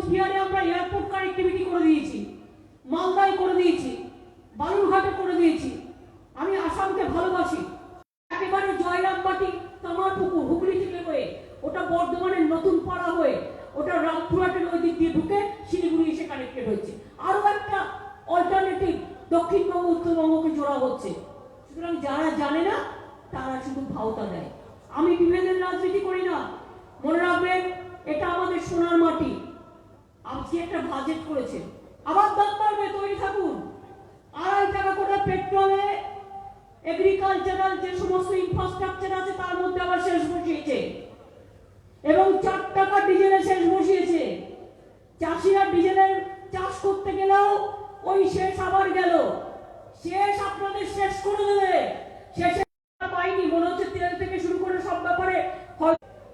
স্পিয়ারে আমরা এয়ারপোর্ট কানেক্টিভিটি করে দিয়েছি, মালদায় করে দিয়েছি, বালুরঘাটে করে দিয়েছি। আমি আসামকে ভালোবাসি। একেবারে জয়রামবাটি কামারপুকুর হুগলি থেকে হয়ে ওটা বর্ধমানের নতুন পাড়া হয়ে ওটা রামপুরহাটের ওই দিক দিয়ে ঢুকে শিলিগুড়ি এসে কানেক্টেড হচ্ছে। আরো একটা অল্টারনেটিভ দক্ষিণবঙ্গ উত্তরবঙ্গকে জোড়া হচ্ছে। সুতরাং যারা জানে না তারা শুধু ভাওতা দেয়। আমি বিভেদের রাজনীতি করি না। মনে রাখবেন, এটা আমাদের সোনার মাটি। আজকে একটা বাজেট করেছে, আবার দাম বাড়বে, তৈরি থাকুন। 2.5 টাকা করে পেট্রোলে এগ্রিকালচারাল যে সমস্ত ইনফ্রাস্ট্রাকচার আছে তার মধ্যে আবার শেষ বসিয়েছে, এবং 4 টাকা ডিজেলে শেষ বসিয়েছে। চাষিরা ডিজেলের চাষ করতে গেলেও ওই শেষ আবার গেল। শেষ আপনাদের শেষ করে দেবে। শেষে পাইনি, মনে হচ্ছে তেল থেকে শুরু করে সব ব্যাপারে।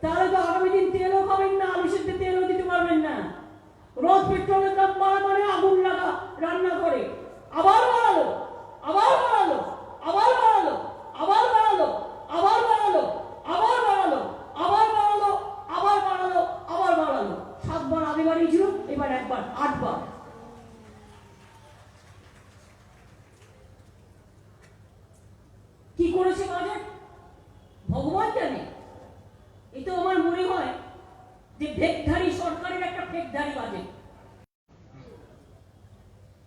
তাহলে তো আগামী দিন তেলও খাবেন না, আলু সেদ্ধ তেলও দিতে পারবেন না। রোজ পেট্রোলের দাম বাড়া মানে আগুন লাগা রান্না করে। আবার বাড়ালো, আবার বাড়ালো, আবার বাড়ালো, আবার বাড়ালো, আবার বাড়ালো, আবার বাড়ালো, আবার বাড়ালো, আবার বাড়ালো, আবার বাড়ালো। 7 বার আগে বাড়িয়েছিল, এবার একবার 8 বার। কি করেছে বাজেট ভগবান জানে। এই তো আমার মনে হয় যে ভেকধারী সরকারের একটা ফেকধারী বাজেট,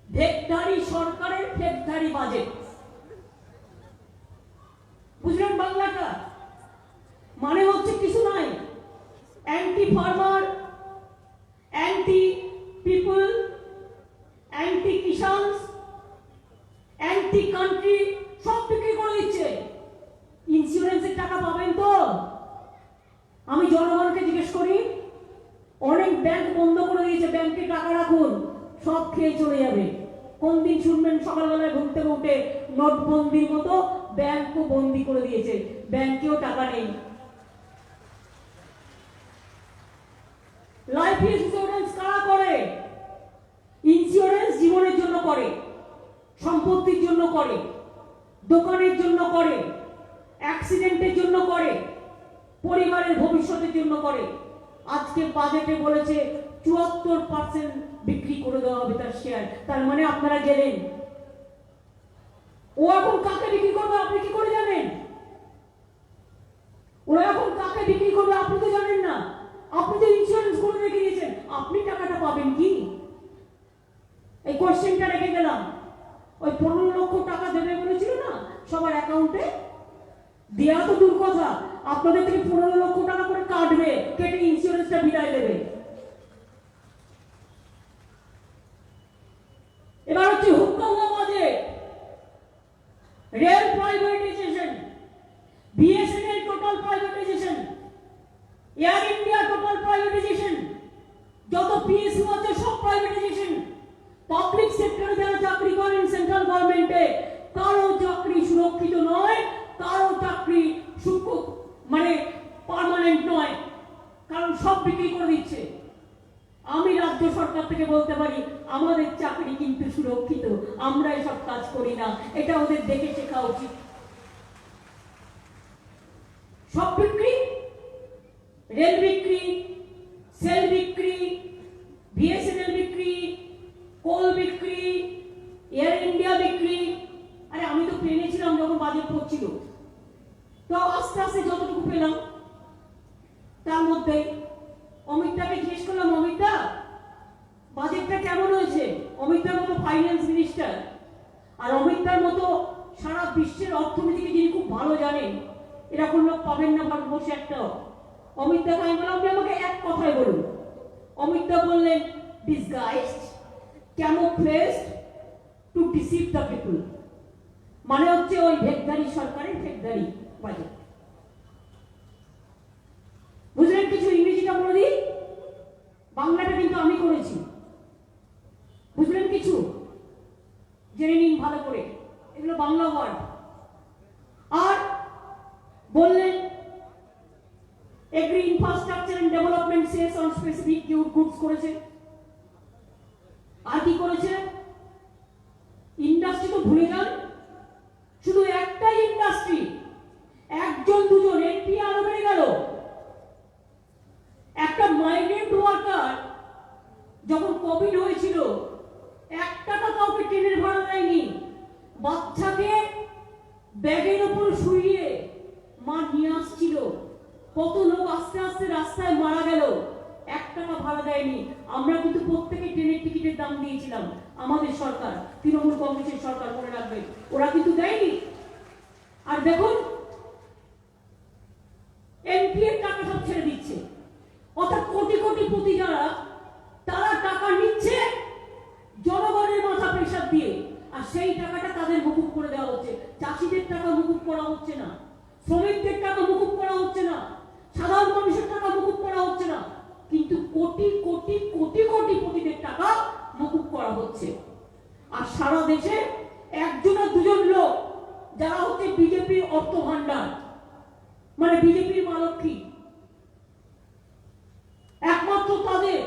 ভেকধারী সরকারের ফেকধারী বাজেট। বুঝলেন বাংলাটা? মানে হচ্ছে কিছু নাই, anti farmer, anti people, anti কিষানস, অ্যান্টি কান্ট্রি, সব বিক্রি করে দিচ্ছে। ইন্স্যুরেন্সের টাকা পাবেন তো? আমি জনগণকে জিজ্ঞেস করি, অনেক ব্যাংক বন্ধ করে দিয়েছে, ব্যাংকে টাকা রাখুন, সব খেয়ে চলে যাবে। কোন দিন শুনবেন সকালবেলায় ঘুম থেকে উঠে নোটবন্দির মতো ব্যাংকও বন্দি করে দিয়েছে, ব্যাংকেও টাকা নেই। লাইফ ইন্স্যুরেন্স কারা করে? ইন্স্যুরেন্স জীবনের জন্য করে, সম্পত্তির জন্য করে, দোকানের জন্য করে, অ্যাক্সিডেন্টের জন্য করে, পরিবারের ভবিষ্যতের জন্য করে। আজকে বাজেটে বলেছে 74% বিক্রি করে দেওয়া হবে তার শেয়ার। তার মানে আপনারা গেলেন, ও এখন কাকে বিক্রি করবে আপনি কি করে জানেন? ও এখন কাকে বিক্রি করবে আপনি তো জানেন না। আপনি তো ইন্স্যুরেন্স করে রেখে দিয়েছেন, আপনি টাকাটা পাবেন কি? এই কোশ্চেনটা রেখে গেলাম। ওই 15 লক্ষ টাকা দেবে বলেছিল না সবার অ্যাকাউন্টে, দেওয়া তো দূর কথা, আপনাদের থেকে 15 লক্ষ টাকা করে কাটবে, কেটে ইন্স্যুরেন্সটা বিদায় দেবে। এবার হচ্ছে হুক্কা হুয়া budget, rail privatisation, BSNL total privatisation, air India total privatisation, যত পিএসইউ আছে সব প্রাইভেটাইজেশন। পাবলিক সেক্টরে যারা চাকরি করেন সেন্ট্রাল গভর্নমেন্টে, কারো চাকরি সুরক্ষিত নয়, কারো চাকরি মানে পার্মানেন্ট নয়, কারণ সব বিক্রি করে দিচ্ছে। আমি রাজ্য সরকার থেকে বলতে পারি আমাদের চাকরি কিন্তু সুরক্ষিত, আমরা এসব কাজ করি না, এটা ওদের দেখে শেখা উচিত। সব বিক্রি, রেল বিক্রি, সেল বিক্রি, বিএসএনএল বিক্রি, কোল বিক্রি, এয়ার ইন্ডিয়া বিক্রি। আরে আমি তো প্লেনে ছিলাম যখন বাজেট পড়ছিল, তো আস্তে আস্তে যতটুকু পেলাম তার মধ্যে অমিতদাকে জিজ্ঞেস করলাম, অমিতদা বাজেটটা কেমন হয়েছে? অমিতদার মতো ফাইন্যান্স মিনিস্টার আর অমিতদার মতো সারা বিশ্বের অর্থনীতিকে যিনি খুব ভালো জানেন, এরকম লোক পাবেন না ভারতবর্ষে একটাও। অমিতদাকে আমি বললাম যে আমাকে এক কথায় বলুন। অমিতদা বললেন, disguised, camouflaged to deceive the people। মানে হচ্ছে ওই ভেকধারী সরকারের ভেকধারী বাজেট। বুঝলেন? কিছু ইংরেজিটা বলে দিই, বাংলাটা কিন্তু আমি করেছি। বুঝলেন কিছু? জেনে নিন ভালো করে, এগুলো বাংলা ওয়ার্ড। আর বললেন এগ্রি ইনফ্রাস্ট্রাকচার এন্ড ডেভেলপমেন্ট সেলস অন স্পেসিফিক গুডস করেছে। আর কি করেছে? ইন্ডাস্ট্রি তো ভুলে যান, শুধু একটাই ইন্ডাস্ট্রি, একজন দুজন এমপি আরো বেড়ে গেল। একটা মাইগ্রেন্ট ওয়ার্কার যখন কোভিড হয়েছিল, একটা কাউকে ট্রেনের ভাড়া দেয়নি। বাচ্চাকে ব্যাগের উপর শুইয়ে মা নিয়ে আসছিল। কত লোক আস্তে আস্তে রাস্তায় মারা গেল, 1 টাকা ভাড়া দেয়নি। আমরা কিন্তু প্রত্যেকে ট্রেনের টিকিটের দাম দিয়েছিলাম। আমাদের সরকার, তৃণমূল কংগ্রেসের সরকার, মনে রাখবেন, ওরা কিন্তু দেয়নি। আর দেখুন, এমপি এর টাকা সব ছেড়ে দিচ্ছে। অর্থাৎ কোটি কোটি প্রতি যারা, তারা টাকা নিচ্ছে জনগণের মাথা প্রেসার দিয়ে, আর সেই টাকাটা তাদের মুকুব করে দেওয়া হচ্ছে। চাষিদের টাকা মুকুব করা হচ্ছে না, শ্রমিকদের টাকা মুকুব করা হচ্ছে না, সাধারণ মানুষের টাকা মুকুব করা হচ্ছে না, কিন্তু কোটি কোটি কোটি কোটিপতিদের টাকা মুকুব করা হচ্ছে। আর সারা দেশে 1 আর 2 লোক যারা হচ্ছে বিজেপির অর্থ ভান্ডার, মানে বিজেপির মালক্ষী, একমাত্র তাদের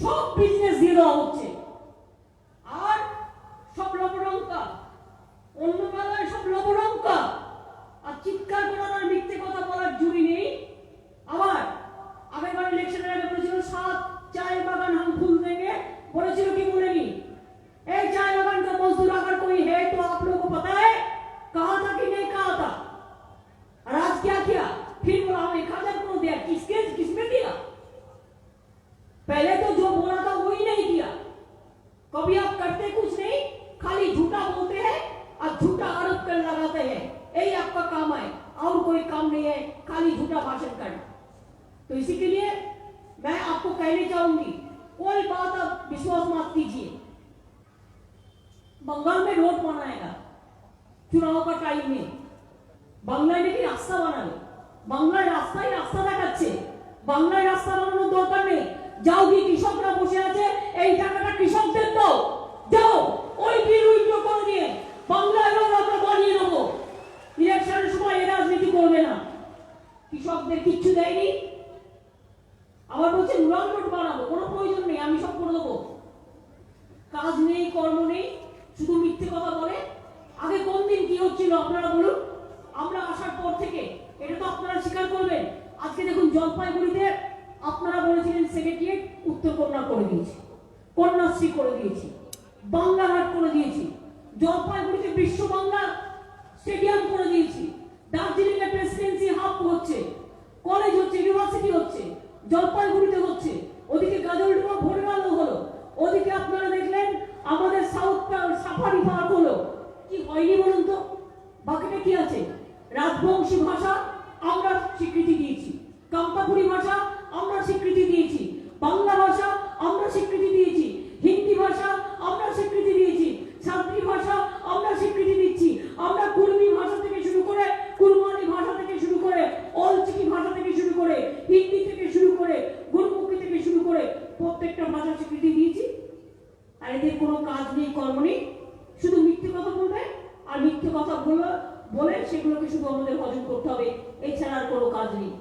সব বিজনেস দিয়ে দেওয়া হচ্ছে। আর সব লবডঙ্কা, অন্য বেলায় সব লবডঙ্কা, আর চিৎকার করার আর মিথ্যে কথা বলার জুড়ি নেই। আবার আগেরবার ইলেকশনের আগে বলেছিল 7 চায়ের বাগান हम फूल देंगे, বলেছিল কি বলেনি? এই चाय बागान का मजदूर अगर कोई है तो आप लोगों को पता है कहा था कि नहीं कहा था? और आज क्या किया? फिर बोला हम 1000 करोड़ दिया। किसमें दिया? पहले तो जो बोला था वही नहीं दिया। कभी आप करते कुछ नहीं, खाली झूठा बोलते हैं और झूठा आरोप कर लगाते हैं। यही आपका काम है, और कोई काम नहीं है, खाली झूठा भाषण करना। तो इसी के लिए मैं आपको कहने चाहूंगी, कोई बात आप विश्वास मत कीजिए। बंगाल में रोड बनाएगा चुनाव का टाइम में, বাংলায় নাকি রাস্তা বানাবে। বাংলায় রাস্তা দেখাচ্ছে। বাংলায় রাস্তা বানানোর দরকার নেই। যাও কি কৃষকরা বসে আছে, এই টাকাটা কৃষকদের দাও, যাও ওই বিল উইথড্র করে দিয়ে বাংলায় রোড আমরা বানিয়ে নেবো। ইলেকশনের সময় এ রাজনীতি করবে না। কৃষকদের কিচ্ছু দেয়নি, আবার বলছে রুরাল রোড বানাবো, কোনো প্রয়োজন নেই, আমি সব করে দেবো। কাজ নেই, কর্ম নেই, শুধু মিথ্যে কথা বলে। আগে কোন দিন কি হচ্ছিল আপনারা বলুন? আমরা আসার পর থেকে এটা তো আপনারা স্বীকার করবেন। আজকে দেখুন, জলপাইগুড়িতে আপনারা বলেছিলেন সেক্রেটারিয়েট উত্তরকন্যা করে দিয়েছি, কন্যাশ্রী করে দিয়েছি, বাংলাঘাট করে দিয়েছি, জলপাইগুড়িতে বিশ্ব বাংলা স্টেডিয়াম করে দিয়েছি, দার্জিলিং এ প্রেসিডেন্সি হাব হচ্ছে, কলেজ হচ্ছে, ইউনিভার্সিটি হচ্ছে, জলপাইগুড়িতে হচ্ছে, ওদিকে গাজলডোবা ভোরগাঁও হলো, ওদিকে আপনারা দেখলেন আমাদের সাউথ সাফারি পার্ক হলো। কি হয়নি বলুন তো? বাকিটা কি আছে? রাজবংশী ভাষা আমরা স্বীকৃতি দিয়েছি, কামতাপুরী ভাষা আমরা স্বীকৃতি দিয়েছি, বাংলা ভাষা আমরা স্বীকৃতি দিয়েছি, হিন্দি ভাষা আমরা স্বীকৃতি দিয়েছি, সাঁওতালি ভাষা আমরা স্বীকৃতি দিচ্ছি। আমরা কুর্মি ভাষা থেকে শুরু করে, কুরমানি ভাষা থেকে শুরু করে, অলচিকি ভাষা থেকে শুরু করে, হিন্দি থেকে শুরু করে, গুরমুখী থেকে শুরু করে প্রত্যেকটা ভাষা স্বীকৃতি দিয়েছি। আর এদের কোনো কাজ নেই, কর্ম নেই, শুধু মিথ্যে কথা বলবে, আর মিথ্যে কথা বলে সেগুলোকে শুধু আমাদের হজম করতে হবে, এছাড়া আর কোনো কাজ নেই।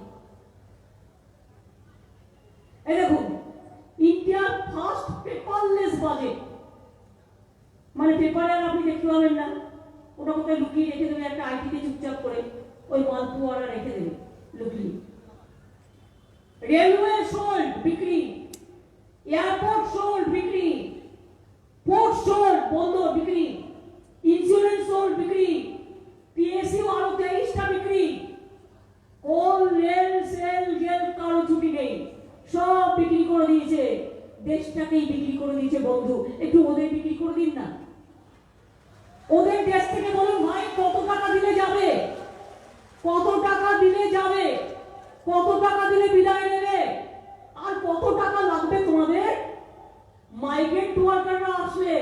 এই দেখুন, ইন্ডিয়া ফার্স্ট পেপারলেস বাজেট, মানে পেপারে আর আপনি দেখতে পাবেন না, ওটা কোথায় লুকিয়ে রেখে দেবে একটা আইটিতে চুপচাপ করে, ওই মালপুয়ারা রেখে দেবে লুকিয়ে। রেলওয়ে সোল্ড বিক্রি, এয়ারপোর্ট সোল্ড বিক্রি, পোর্ট সোল্ড বন্দর বিক্রি, ইন্স্যুরেন্স সোল্ড বিক্রি, পিএসইউ আরো 23টা বিক্রি, কোল রেল সেল জেল কারো ছুটি নেই, সব বিক্রি করে দিয়েছে। দেশটাকেই বিক্রি করে দিয়েছে বন্ধু। একটু ওদের বিক্রি করে দিন না। ওদের দেশ থেকে বলুন ভাই কত টাকা দিলে যাবে, কত টাকা দিলে যাবে, কত টাকা দিলে বিদায় নেবে, আর কত টাকা লাগবে তোমাদের? মাইগ্রেন্ট ওয়ার্কাররা আসলে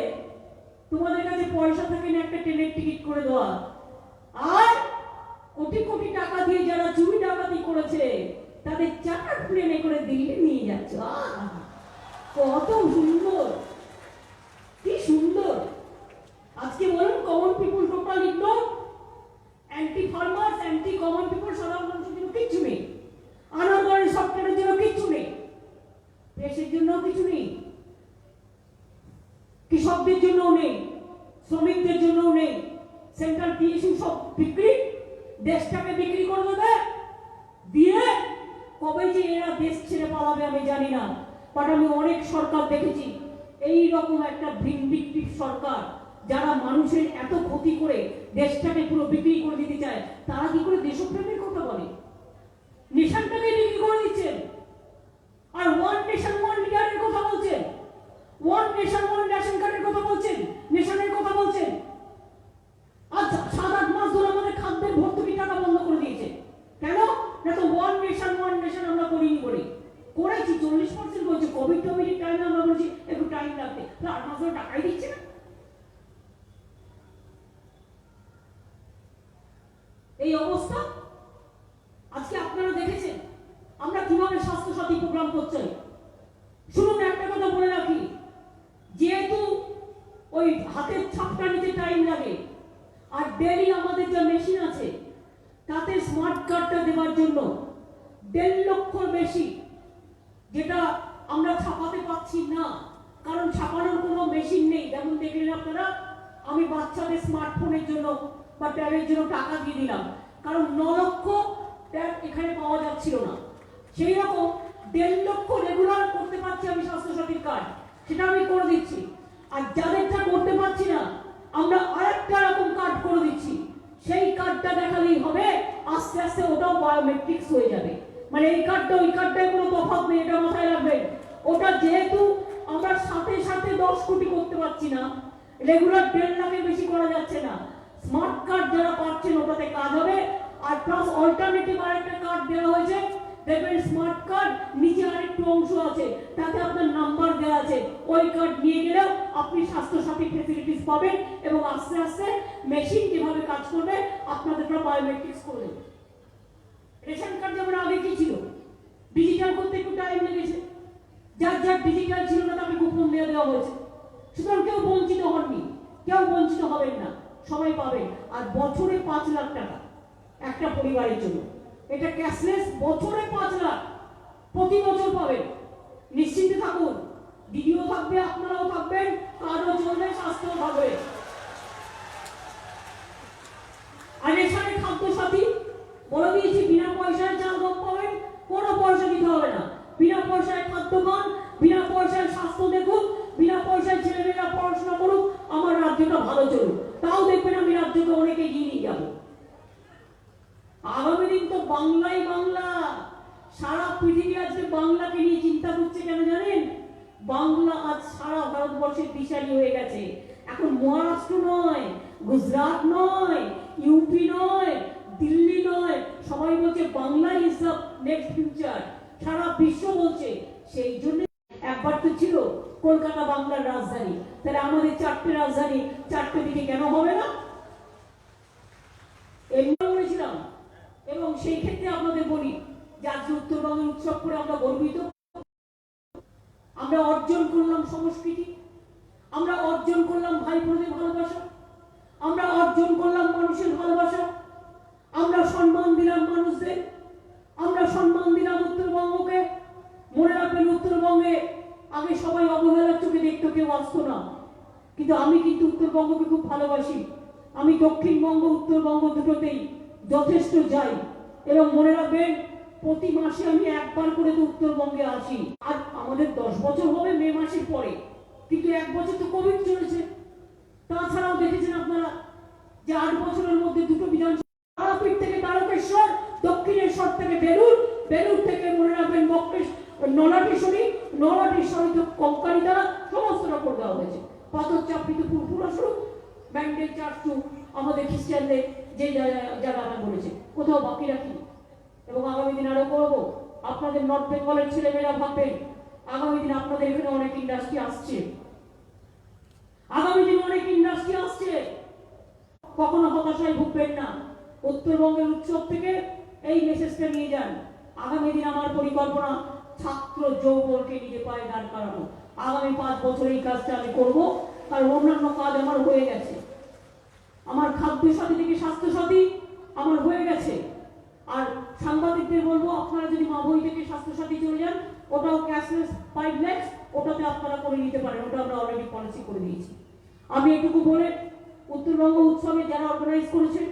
তোমাদের কাছে পয়সা থাকে না একটা ট্রেনের টিকিট করে দেওয়া, আর কোটি কোটি টাকা দিয়ে যারা চুরি ডাকাতি করেছে তাদের চার্টার প্লেনে করে দিল্লি নিয়ে যাচ্ছে। কত সুন্দর, কি সুন্দর। আজকে বলুন কমন পিপুল total ignore, anti farmers, anti common পিপুল, সাধারণ মানুষের জন্য কিচ্ছু নেই, আনারগাঁওয়ের সরকারের জন্য কিচ্ছু নেই, দেশের জন্য কিছু নেই, কৃষকদের জন্য নেই, শ্রমিকদের জন্য নেই। সেন্ট্রাল পিএসইউ সব বিক্রি, দেশটাকে বিক্রি করে দেবে, দিয়ে কবে যে এরা দেশ ছেড়ে পালাবে আমি জানি না। বাট আমি অনেক সরকার দেখেছি এই রকম একটা ভিন্ডিকটিভ সরকার, যারা মানুষের এত ক্ষতি করে দেশটাকে পুরো বিক্রি করে দিতে চায়, তারা কি করে দেশপ্রেমের কথা বলে? নেশনটাকে বিক্রি করে দিচ্ছেন, আর ওয়ান নেশন ওয়ান লিডারের কথা বলছেন, ওয়ান নেশন ওয়ান রেশন কার্ডের কথা বলছেন, নেশনের কথা বলছেন। আজ 7-8 মাস ধরে আমাদের খাদ্যের ভর্তুকি টাকা বন্ধ করে দিয়েছে। কেন? না তো ওয়ান নেশন আমরা করিনি বলে। করেছি 40% বলছে, কোভিড টোভিডের টাইমে আমরা বলছি একটু টাইম লাগবে, 8 মাস ধরে টাকাই দিচ্ছে না। এই অবস্থা আজকে আপনারা দেখেছেন আমরা কিভাবে স্বাস্থ্য সাথী প্রোগ্রাম করছি। শুনুন, একটা কথা বলে রাখি, যেহেতু ওই হাতের ছাপটা নিতে টাইম লাগে, আর ডেলি আমাদের যে মেশিন আছে তাতে স্মার্ট কার্ডটা দেওয়ার জন্য 1.5 লক্ষর বেশি, যেটা আমরা ছাপাতে পাচ্ছি না, কারণ ছাপানোর কোনো মেশিন নেই। যেমন দেখলেন আপনারা, আমি বাচ্চাদের স্মার্টফোনের জন্য বা ট্যাবের জন্য টাকা দিয়ে দিলাম, কারণ 9 লক্ষ ট্যাব এখানে পাওয়া যাচ্ছিল না। সেই রকম 1.5 লক্ষ রেগুলার করতে পারছি আমি স্বাস্থ্যসাথীর কার্ড, সেটা আমি করে দিচ্ছি। আর যাদেরটা করতে পারছি না, আমরা আরেকটা রকম কার্ড করে দিচ্ছি। সেই কার্ডটা দেখালেই হবে, আস্তে আস্তে ওটাও বায়োমেট্রিক্স হয়ে যাবে। মানে এই কার্ডটা ওই কার্ডটায় কোনো তফাৎ নেই, এটা মাথায় রাখবেন। ওটা যেহেতু আমরা সাথে সাথে 10 কোটি করতে পারছি না, রেগুলার 1.5 লাখের বেশি করা যাচ্ছে না, স্মার্ট কার্ড যারা পাচ্ছেন ওটাতে কাজ হবে। আর প্লাস অল্টারনেটিভ আরেকটা কার্ড দেওয়া হয়েছে, দেখবেন স্মার্ট কার্ড নিচে আরেকটু অংশ আছে, তাতে আপনার নাম্বার দেওয়া আছে, ওই কার্ড নিয়ে গেলেও আপনি স্বাস্থ্যসাথী ফেসিলিটিস পাবেন, এবং আস্তে আস্তে মেশিন যেভাবে কাজ করবে আপনাদেরটা বায়োমেট্রিক্স করে দেবে। রেশন কার্ড যেমন আগে কি ছিল, ডিজিটাল করতে একটু টাইম লেগেছে, যার ডিজিটাল ছিল না তাকে কুপন দেওয়া হয়েছে। সুতরাং কেউ বঞ্চিত হননি, কেউ বঞ্চিত হবেন না, সবাই পাবেন। আর বছরে 5 লাখ টাকা একটা পরিবারের জন্য, এটা ক্যাশলেস, বছরে 5 লাখ প্রতি বছর পাবেন। নিশ্চিন্তে থাকুন, দিদিও থাকবে, আপনারাও থাকবেন, কাজও চলবে, স্বাস্থ্য থাকবে। আর এখানে খাদ্য সাথী বলে দিয়েছি, বিনা পয়সায় চাল গম পাবেন, কোনো পয়সা দিতে হবে না। বিনা পয়সায় খাদ্য পান, বিনা পয়সায় স্বাস্থ্য দেখুন, বিনা পয়সায় ছেলেমেয়েরা পড়াশোনা করুক, আমার রাজ্যটা ভালো চলুক। তাও দেখবেন আমি রাজ্যকে অনেক এগিয়ে নিয়ে যাবো। আগামী দিন তো বাংলাই বাংলা, সারা পৃথিবী আজকে বাংলাকে নিয়ে চিন্তা করছে। কেন জানেন? বাংলা আজ সারা ভারতবর্ষের দিশারি হয়ে গেছে। এখন মহারাষ্ট্র নয়, গুজরাট নয়, ইউপি নয়, দিল্লি নয়, সবাই বলছে Bangla is the next future, সারা বিশ্ব বলছে। সেই জন্য একবার তো ছিল কলকাতা বাংলার রাজধানী, তাহলে আমাদের 4টে রাজধানী 4টে দিকে কেন হবে না? এমনি বলেছিলাম। এবং সেই ক্ষেত্রে আপনাদের বলি যে আজকে উত্তরবঙ্গের উৎসব করে আমরা গর্বিত। আমরা অর্জন করলাম সংস্কৃতি, আমরা অর্জন করলাম ভাই বোনের ভালোবাসা, আমরা অর্জন করলাম মানুষের ভালোবাসা, আমরা সম্মান দিলাম মানুষদের, আমরা সম্মান দিলাম উত্তরবঙ্গকে। মনে রাখবেন, উত্তরবঙ্গে আগে সবাই অবহেলার চোখে দেখতো, কেউ আসতো না, কিন্তু আমি কিন্তু উত্তরবঙ্গকে খুব ভালোবাসি। আমি দক্ষিণবঙ্গ উত্তরবঙ্গ দুটোতেই যথেষ্ট যাই। এবং মনে রাখবেন, প্রতি মাসে আমি একবার করে তো উত্তরবঙ্গে আসি। আর আমাদের 10 বছর হবে মে মাসের পরে, কিন্তু 1 বছর তো কোভিড চলেছে। তাছাড়াও দেখেছেন আপনারা যে 8 বছরের মধ্যে 2টো বিধানসভা, তারাপীঠ থেকে তারকেশ্বর, দক্ষিণেশ্বর থেকে বেলুর, বেলুর থেকে মনে রাখবেন নলাটেশ্বরী, নলাটেশ্বরী তো কঙ্কারি দ্বারা সমস্তটা করে দেওয়া হয়েছে। পাথর চাপড়িতে পুরো শুরু, ব্যান্ডেল চার্চ টু আমাদের খ্রিস্টানদের যে জায়গাটা বলেছে, কোথাও বাকি রাখি। এবং আগামী দিন আরো করবো। আপনাদের নর্থ বেঙ্গলের ছেলেমেয়েরা ভাববেন, আগামী দিন আপনাদের এখানে অনেক ইন্ডাস্ট্রি আসছে, আগামী দিন অনেক ইন্ডাস্ট্রি আসছে। কখনো হতাশায় ভুগবেন না। উত্তরবঙ্গের উৎসব থেকে এই মেসেজটা নিয়ে যান। আগামী দিন আমার পরিকল্পনা ছাত্র যৌবনকে নিজে পায়ে দাঁড় করানো। আগামী 5 বছর এই কাজটা আমি করবো, কারণ অন্যান্য কাজ আমার হয়ে গেছে। আমার খাদ্য সাথী থেকে স্বাস্থ্য সাথী আমার হয়ে গেছে। আর সাংবাদিকদের বলবো, আপনারা যদি মা বই থেকে স্বাস্থ্য সাথী চলে যান, ওটাও ক্যাশলেস 5 লাখ, ওটাতে আপনারা করে নিতে পারেন, ওটা আমরা অলরেডি পলিসি করে দিয়েছি। আমি এটুকু বলে উত্তরবঙ্গ উৎসবে যারা অর্গানাইজ করেছেন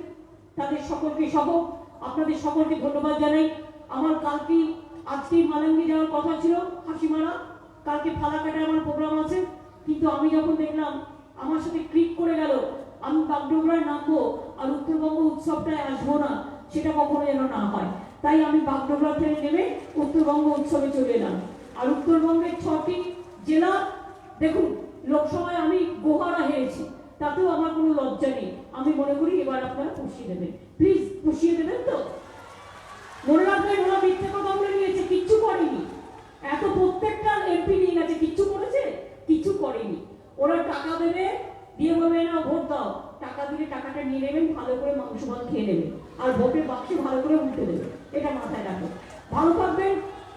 তাদের সকলকে সহ আপনাদের সকলকে ধন্যবাদ জানাই। আমার কালকেই আজকেই মালাঙ্গি যাওয়ার কথা ছিল, হাসিমারা, কালকে ফালাকাটায় আমার প্রোগ্রাম আছে, কিন্তু আমি যখন দেখলাম আমার সাথে ক্লিক করে গেল আমি বাগডোগরায় নামবো আর উত্তরবঙ্গ উৎসবটায় আসবো না, সেটা কখনো যেন না হয়। তাই আমি বাগডোগরা থেকে নেমে উত্তরবঙ্গ উৎসবে চলে এলাম। আর উত্তরবঙ্গের 6টি জেলা, দেখুন লোকসভায় আমি গোহারা হেরেছি, তাতেও আমার কোনো লজ্জা নেই। আমি মনে করি এবার আপনারা পুষিয়ে দেবেন, প্লিজ পুষিয়ে দেবেন তো। মনে রাখবেন ওরা মিথ্যে কথা বলে নিয়েছে, কিচ্ছু করেনি। এত প্রত্যেকটা এমপি নিয়ে গেছে, কিচ্ছু করেছে? কিছু করেনি। ওরা টাকা দেবে, দিয়ে বলবে না ভোট দাও, টাকা দিলে টাকাটা নিয়ে নেবেন, ভালো করে মাংস ভাত খেয়ে নেবেন, আর ভোটের বাক্সে ভালো করে উঠতে দেবেন। এটা মাথায় রাখবেন। ভালো থাকবেন,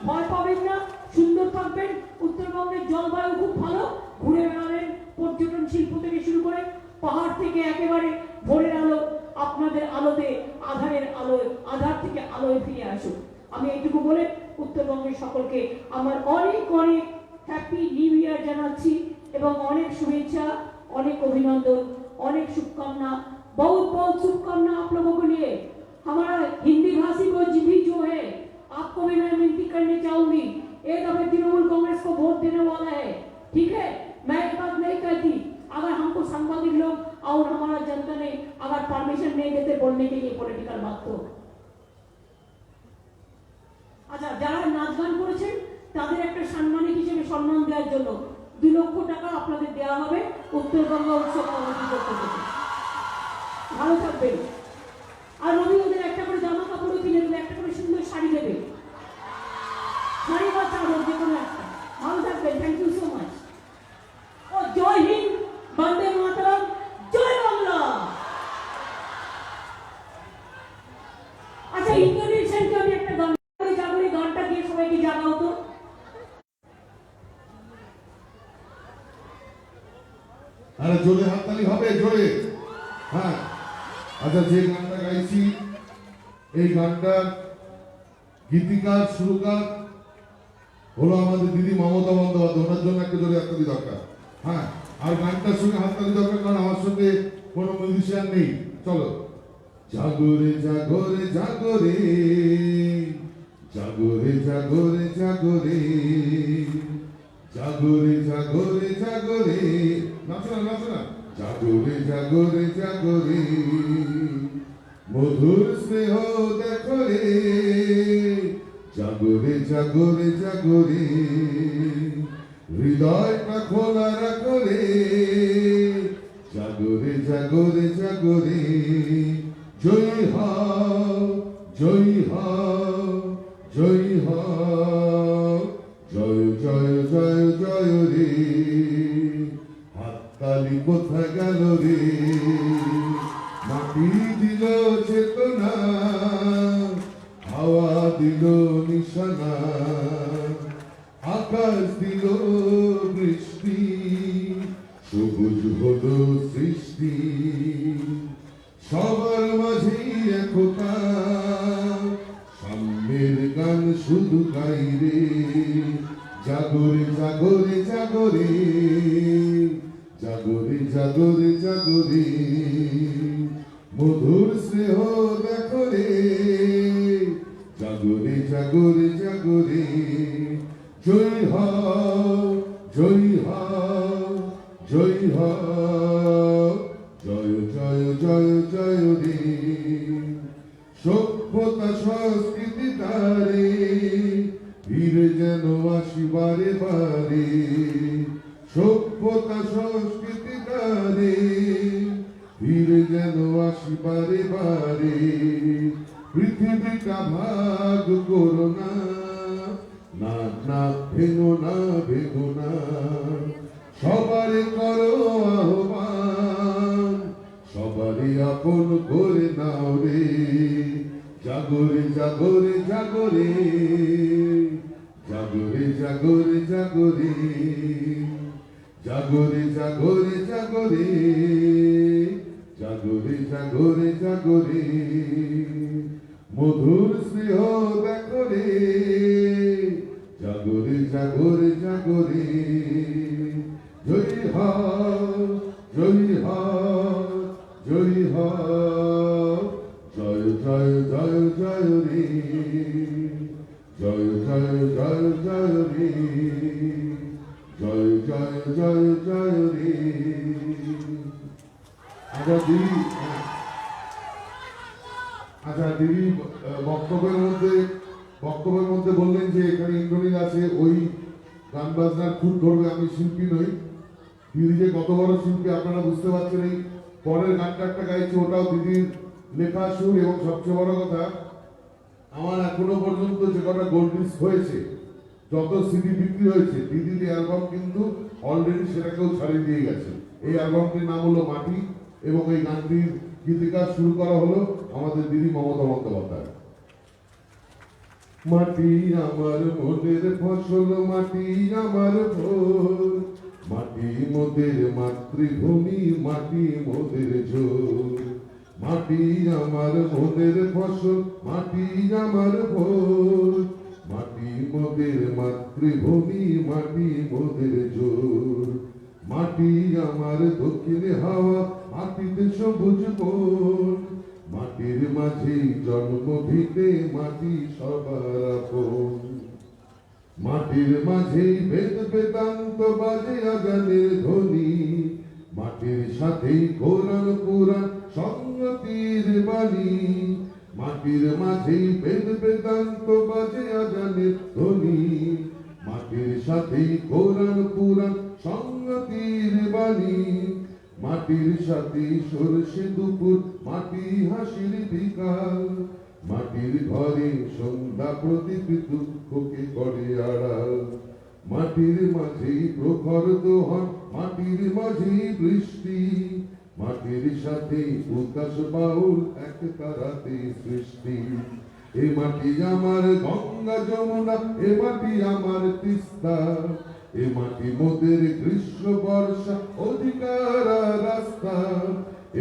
ভয় পাবেন না, সুন্দর থাকবেন। উত্তরবঙ্গের জলবায়ু খুব ভালো, ঘুরে বেড়াবেন, পর্যটন শিল্প থেকে শুরু করে পাহাড় থেকে একেবারে ভোরের আলো আপনাদের আলোতে, আধারের আলোয়, আধার থেকে আলোয় ফিরে আসুক। আমি এইটুকু বলে উত্তরবঙ্গের সকলকে আমার অনেক অনেক হ্যাপি নিউ ইয়ার জানাচ্ছি এবং অনেক শুভেচ্ছা, অনেक अभिनंदन, अनेक शुभकामना, बहुत बहुत शुभकामना आप लोगों के लिए। हमारा हिंदी भाषी को भी जो है, आपको भी मैं विनती करने चाहूंगी, एक दफे तृणमूल कांग्रेस को वोट देने वाला है, ठीक है? मैं एक बात नहीं कहती, अगर हमको सांबादिक लोग और हमारा जनता ने अगर परमिशन नहीं देते बोलने के लिए पॉलिटिकल बात, तो अच्छा যারা নাচ গান করেছেন তাদের একটা সম্মানিত হিসেবে সম্মান দেওয়ার জন্য 2 লক্ষ টাকা আপনাদের দেওয়া হবে উত্তরবঙ্গ উৎসব কমিটির পক্ষ থেকে। ভালো থাকবেন। আর রবি ওদের একটা করে জামা কাপড়ও কিনে দেবে, একটা করে সুন্দর শাড়ি দেবে, শাড়ি বা চাদর যে কোনো একটা। ভালো থাকবেন, থ্যাংক ইউ সো মাচ। ও জয় হিন্দ, বন্দে মাতরম, জয় বাংলা। আচ্ছা ইন্টারনেশনকে আমি একটা গান জাগরে, গানটা দিয়ে সবাইকে জাগাও তো। আরে জোরে হাততালি হবে, জোরে। হ্যাঁ, আচ্ছা যে গানটা গাইছি এই গানটার গীতিকার সুরকার হলো আমাদের দিদি মমতা বন্দ্যোপাধ্যায়, ওনার জন্য একটা জোরে হাততালি দরকার। হ্যাঁ, আর গানটার সঙ্গে হাততালি দরকার, কারণ আমার সঙ্গে কোনো মিউজিশিয়ান নেই। চলো। জাগরে জাগরে জাগরে জাগরে জাগরে জাগরে জাগরে জাগরে জাগরে, নাচো না নাচো না। জাগরে জাগরে জাগরে মধুর স্নেহ দেখো রে, জাগরে জাগরে জাগরে হৃদয়টা খোলা রাখো রে, জাগরে জাগরে জাগরে। জয় হও জয় হও জয় হও, জয় জয় জয় জয় রে। হাততালি কোথায় গেল রে, মাটি দিল চেতনা, হাওয়া দিল নিশানা, আকাশ দিল বৃষ্টি, সবুজ হলো সৃষ্টি। সবার মাঝেই একতা, সাম্যের গান শুধু গাই রে, জাগরে জাগরে জাগরে জাগরে জাগরে জাগরে মধুর স্নেহ দেখো রে, জাগরে জাগরে জাগরে। জয় হও জয় হও জয় হও, জয় জয় জয় জয় রে। সভ্যতা সংস্কৃতি তারে, ফিরে যেন আসি বারে বারে। সভ্যতা সংস্কৃতি তারে, ফিরে যেন আসি বারে বারে। পৃথিবীটা ভাগ করো না, না না ভেঙো না ভেঙো না, সবারে করো আহ্বান, সবারে আপন করে নাও রে। জাগরে জাগরে জাগরে জাগরে জাগরে জাগরে জাগরে জাগরে জাগরে জাগরে জাগরে জাগরে মধুর স্নেহ দেখো রে, জাগরে জাগরে জাগরে। জয় হও জয় হও জয় হও, জয় জয় জয় জয় রে, জয় জয় জয় জয় রে। জয় জয় জয় জয় রে। আচ্ছা দিদি, বক্তব্যের মধ্যে বললেন যে এখানে ইন্দ্রনীল আছে, ওই গান বাজনার খুব ধরবে, আমি শিল্পী নই। দিদি যে কত বড় শিল্পী আপনারা বুঝতে পারছেন। এই পরের গানটা একটা গাইছি, ওটাও দিদির লেখা সুর, এবং সবচেয়ে বড় কথা আমার এখনো পর্যন্ত যে কটা গোল্ড ডিস্ক হয়েছে, যত সিডি বিক্রি হয়েছে, দিদির অ্যালবাম কিন্তু অলরেডি সেটাকেও ছাড়িয়ে দিয়ে গেছে। এই অ্যালবামটির নাম হলো মাটি, এবং এই গানটির গীতিকার শুরু করা হলো আমাদের দিদি মমতা বন্দ্যোপাধ্যায়। মাটি আমার মোদের ফসল, মাটি আমার ভোর, মাটি মোদের মাতৃভূমি, মাটি মোদের জোর। মাটি আমার মোদের ফসল, মাটি আমার ভোর, মাটি মোদের মাতৃভূমি, মাটি মোদের জোর। মাটি আমার দক্ষিণে হাওয়া, মাটিতে সবুজ বন, মাটির মাঝে জন্ম ভিটে, মাটি সবার আপন। মাটির মাঝে বেদ বেদান্ত বাজে আজানের ধ্বনি, মাটির সাথে কোরআন পুরাণ সংগতির বাণী। মাটির মাঝে বেদ বেদান্ত বাজে আজানের ধ্বনি, মাটির সাথে কোরআন পুরাণ সংগতির বাণী। মাটির সাথে সরষে দুপুর, মাটি হাসির বিকাল, মাটির ঘরে সন্ধ্যা প্রদীপ দুঃখকে করে আড়াল। মাটির মাঝে প্রখর দোহন, মাটির মাঝে বৃষ্টি, মাটির সাথে উদাস বাউল এক তারাতে সৃষ্টি। এ মাটি আমার গঙ্গা যমুনা, এ মাটি আমার তিস্তা, এ মাটি মোদের গ্রীষ্ম বর্ষা অধিকার রাস্তা।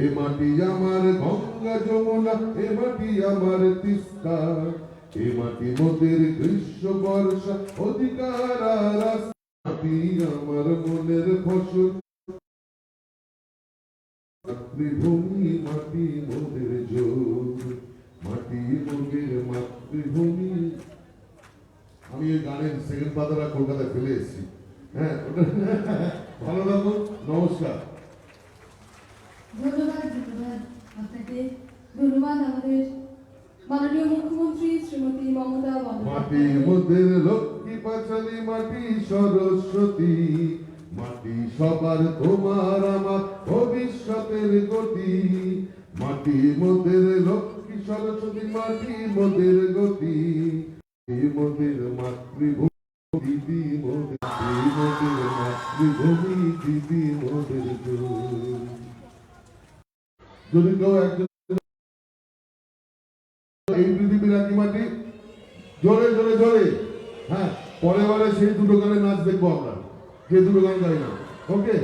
এ মাটি আমার গঙ্গা যমুনা, এ মাটি আমার তিস্তা, এ মাটি মোদের গ্রীষ্ম বর্ষা অধিকার রাস্তা। মাটি আমার মনের ফসল, মাতৃভূমি, মাটি মোদের জোর, মাটি মোদের মাতৃভূমি। আমি এই গানের সেকেন্ড পাতাটা কলকাতায় ফেলে এসেছি। হ্যাঁ, ভালো লাগলো। নমস্কার। ধন্যবাদ আপনাকে। ধন্যবাদ আমাদের মাননীয় মুখ্যমন্ত্রী শ্রীমতী মমতা মাটি বন্দ্যোপাধ্যায়। মোদের লক্ষ্মী পাঁচালী, মাটি সরস্বতী, মাটি সবার তোমার আমার ভবিষ্যতের গতি। মাটি মোদের লক্ষ্মী সরস্বতী, মাটি মোদের গতি, মোদের মাতৃভূমি, দিদি মোদের, মোদের মাতৃভূমি, দিদি মোদের জোর। যদি কেউ একজন এই পৃথিবীর একই মাটি, জোরে জোরে জোরে, হ্যাঁ, পরের বারে সেই দুটো গানে নাচ দেখবো আমরা, যে দুটো গান গাই না। ওকে।